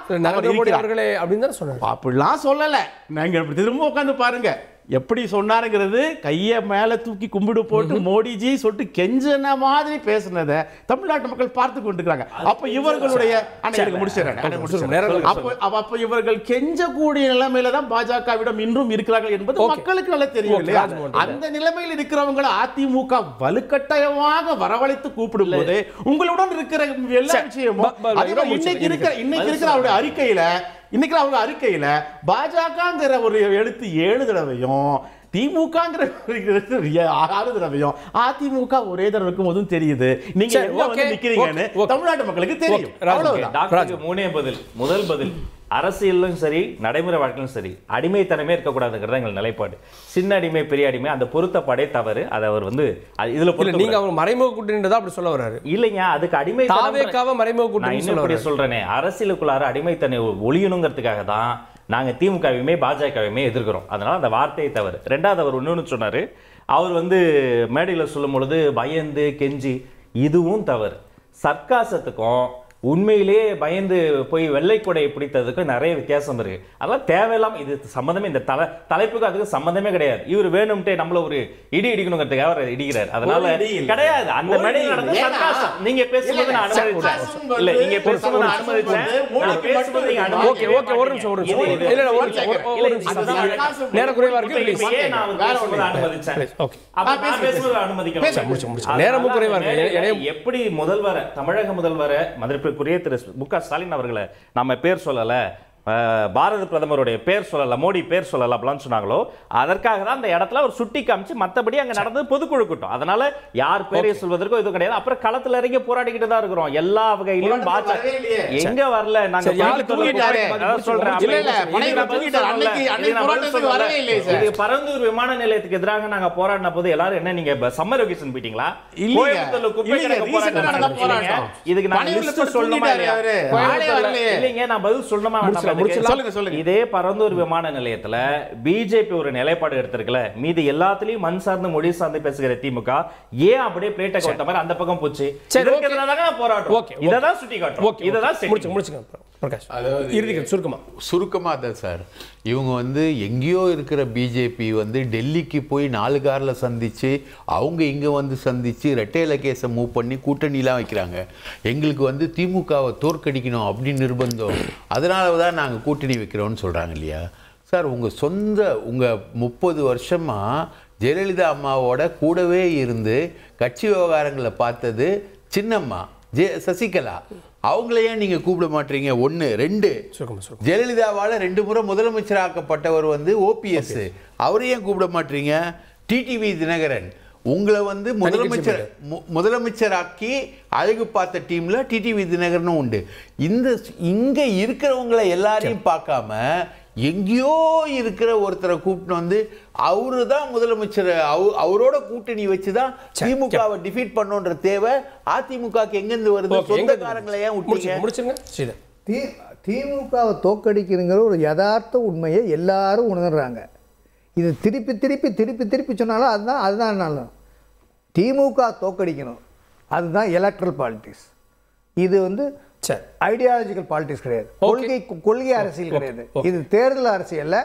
மோடி அவர்களே அப்படின்னு தான் சொன்னாங்க. அப்படிலாம் சொல்லலை. நாங்கள் திரும்ப உட்காந்து பாருங்க எப்படி சொன்னாருங்கிறது. கையை மேலே தூக்கி கும்பிடு போட்டு மோடிஜி சொல்லிட்டு கெஞ்சன மாதிரி பேசுனதை தமிழ்நாட்டு மக்கள் பார்த்து கொண்டிருக்காங்க. அப்ப இவர்களுடைய அப்ப இவர்கள் கெஞ்சக்கூடிய நிலைமையில தான் பாஜகவிடம் இன்றும் இருக்கிறார்கள் என்பது மக்களுக்கு நல்லா தெரியும் இல்லையா? அந்த நிலைமையில் இருக்கிறவங்களை அதிமுக வலுக்கட்டாயமாக வரவழைத்து கூப்பிடும் போது உங்களுடன் இருக்கிற எல்லா விஷயமும் இன்னைக்கு இருக்கிற அவருடைய அறிக்கையில பாஜகங்கிற ஒரு எழுத்து 7 தடவையும் திமுகங்கிற 6 தடவையும் அதிமுக ஒரே தடவை இருக்கும் போதும் தெரியுது. நீங்க நிக்கிறீங்கன்னு தமிழ்நாட்டு மக்களுக்கு தெரியும். முதல் பதில் அரசியலும் சரி நடைமுறை வாழ்க்கையிலும் சரி அடிமைத்தனமே இருக்கக்கூடாதுங்கிறது எங்கள் நிலைப்பாடு. சின்ன அடிமை பெரிய அடிமை அந்த பொருத்தப்பாடே தவறு. அதை அவர் வந்து இதுல நீங்க அவர் மறைமுக கூட்டணின்றதா அப்படி சொல்ல வர்றாரு இல்லைங்க. அதுக்கு அடிமை மறைமுக கூட்டணி சொல்றேனே, அரசியலுக்குள்ளார அடிமைத்தனை ஒளியணுங்கிறதுக்காக தான் நாங்க திமுகவையுமே பாஜகவையுமே எதிர்க்கிறோம். அதனால அந்த வார்த்தையை தவறு. ரெண்டாவது அவர் இன்னொன்னு சொன்னாரு, அவர் வந்து மேடையில் சொல்லும் பொழுது பயந்து கெஞ்சி, இதுவும் தவறு. சர்க்காசத்துக்கும் உண்மையிலேயே பயந்து போய் வெள்ளைக்கொடையை பிடித்ததுக்கும் நிறைய வித்தியாசம் இருக்கு. அதெல்லாம் தேவையில்லாம இது சம்மந்தமே இந்த தலைப்புக்கு அதுக்கு சம்மந்தமே கிடையாது. இவர் வேணும்ட்டே நம்மள ஒரு இடி இடிக்கணுங்கிறதுக்காக அவர் இடிக்கிறார். அதனால கிடையாது. அந்த மேடையில் நடந்த சர்க்காசம் நீங்க பேசும்போது நான் அனுமதிச்சேன். இல்ல நீங்க பேசும்போது நான் அனுமதிச்சேன். ஓகே ஓகே ஒரு நிமிஷம் இல்ல ஒரு நிமிஷம் நேரம் குறைவா இருக்கு. நான் பேசும்போது அனுமதிச்சேன். ஓகே அப்ப நான் பேசும்போது அனுமதிக்கணும். நேரமும் குறைவா இருக்கு. எப்படி முதல்வர் தமிழக முதல்வர் மதுரை திரு மு.க. ஸ்டாலின் அவர்களை நம்ம பேர் சொல்லல, பாரத பிரதமருடைய பேர் சொல்லல, மோடி பேர் சொல்லல அப்படின்னு சொன்னாங்களோ அதற்காக தான் அந்த இடத்துல ஒரு சுட்டி காமிச்சு மற்றபடி அங்க நடந்தது பொதுக்குழு கூட்டம். அதனால யார் பேரை சொல்வதற்கோ இது கிடையாது. அப்புறம் களத்துல இறங்கி போராடிக்கிட்டு தான் இருக்கிறோம். எல்லா வகையிலும் எங்க வரல. நாங்க பரந்தூர் விமான நிலையத்துக்கு எதிராக நாங்க போராடின போது எல்லாரும் என்ன நீங்க சம்மர் வெகேஷன் போயிட்டீங்களா? இதுக்கு நான் லிஸ்ட் சொல்லணுமா இல்லைங்க? நான் பதில் சொல்லணுமா? இதே பரந்தூர் விமான நிலையத்துல பிஜேபி ஒரு நிலைப்பாடு எடுத்திருக்கல, மீது எல்லாத்துலயும் மண் சார்ந்து மொழி சார்ந்து பேசுகிற திமுக ஏன் அப்படியே பிளேட்டை கொட்ட மாதிரி அந்த பக்கம் போச்சு? போராட்டம் இததான் சுட்டி காட்டும். சுருக்கமா தான் சார். இவங்க வந்து எங்கேயோ இருக்கிற பிஜேபி வந்து டெல்லிக்கு போய் 4 காரில் சந்திச்சு அவங்க இங்கே வந்து சந்திச்சு ரெட்டையில கேஸை மூவ் பண்ணி கூட்டணிலாம் வைக்கிறாங்க. எங்களுக்கு வந்து திமுகவை தோற்கடிக்கணும் அப்படின்னு நிர்பந்தம், அதனால தான் நாங்கள் கூட்டணி வைக்கிறோம்னு சொல்கிறாங்க இல்லையா சார்? உங்கள் 30 வருஷமாக ஜெயலலிதா அம்மாவோட கூடவே இருந்து கட்சி விவகாரங்களை பார்த்தது சின்னம்மா சசிகலா. அவங்களையே நீங்க கூப்பிட மாட்டீங்க? ஒன்று. ரெண்டு, ஜெயலலிதாவால் 2 முறை முதலமைச்சராக்கப்பட்டவர் வந்து ஓபிஎஸ், அவரையும் கூப்பிட மாட்டீங்க? டிடிவி தினகரன் உங்களை வந்து முதலமைச்சராக்கி அழகு பார்த்த டீம்ல டிடிவி தினகரனும் உண்டு. இங்க இருக்கிறவங்களை எல்லாரையும் பார்க்காம எங்கேயோ இருக்கிற ஒருத்தரை கூப்பிட்டு வந்து அவரு தான் முதலமைச்சர், அவரோட கூட்டணி வச்சுதான் திமுகவை டிஃபீட் பண்ணுன்ற தேவை அதிமுகக்கு எங்கிருந்து வருது? சொந்தக்காரங்களை ஏன் விட்டீங்க? திமுகவை தோக்கடிக்கிறங்கிற ஒரு யதார்த்த உண்மையை எல்லாரும் உணர்றாங்க. இது திருப்பி திருப்பி திருப்பி திருப்பி சொன்னாலும் அதுதான் நல்ல. திமுக தோக்கடிக்கணும், அதுதான் எலக்ட்ரல் பாலிடிக்ஸ். இது வந்து ஐடியாலஜிக்கல் பாலிடிக்ஸ் கிடையாது, கொள்கை அரசியல் கிடையாது. இது தேர்தல் அரசியல்.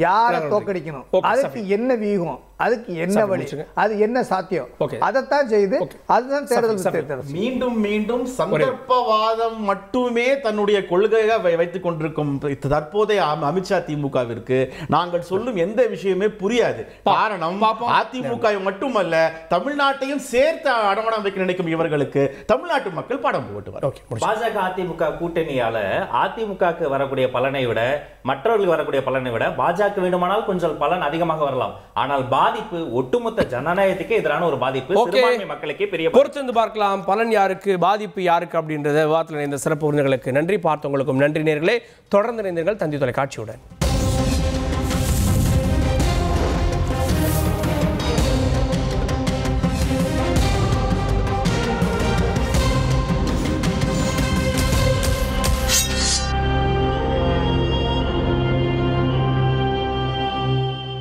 யாரை தோக்கடிக்கணும், அதுக்கு என்ன வியூகம், அதுக்கு என்ன வழி, அது என்ன சாத்தியம், அதைத்தான் செய்து அதுதான் தேர்தல். மீண்டும் மீண்டும் சந்தர்ப்பவாதம் மட்டுமே தன்னுடைய கொள்கையாக வைத்துக் கொண்டிருக்கும் தற்போதைய அமித்ஷா திமுகவிற்கு நாங்கள் சொல்லும் எந்த விஷயமே புரியாது. காரணம், அதிமுக மட்டுமல்ல தமிழ்நாட்டையும் சேர்த்து அடமானம் வைக்க நினைக்கும் இவர்களுக்கு தமிழ்நாட்டு மக்கள் பாடம் போட்டுவார். பாஜக அதிமுக கூட்டணியால அதிமுகக்கு வரக்கூடிய பலனை விட மற்றவர்களுக்கு வரக்கூடிய பலனை விட பாஜக வேண்டுமானால் கொஞ்சம் பலன் அதிகமாக வரலாம். ஆனால் பாதிப்பு ஒட்டுமொத்த ஜனநாயகத்துக்கே எதிரான ஒரு பாதிப்பு, சிறுபான்மை மக்களுக்கே பெரிய. பொறுத்திருந்து பார்க்கலாம் பலன் யாருக்கு, பாதிப்பு யாருக்கு அப்படின்றத விவாதத்தில் இந்த சிறப்பு விருந்தினர்களுக்கு நன்றி. பார்த்தவங்களுக்கும் நன்றி. நேயர்களே, தொடர்ந்து இணைந்தீர்கள் தந்தி தொலைக்காட்சியுடன்.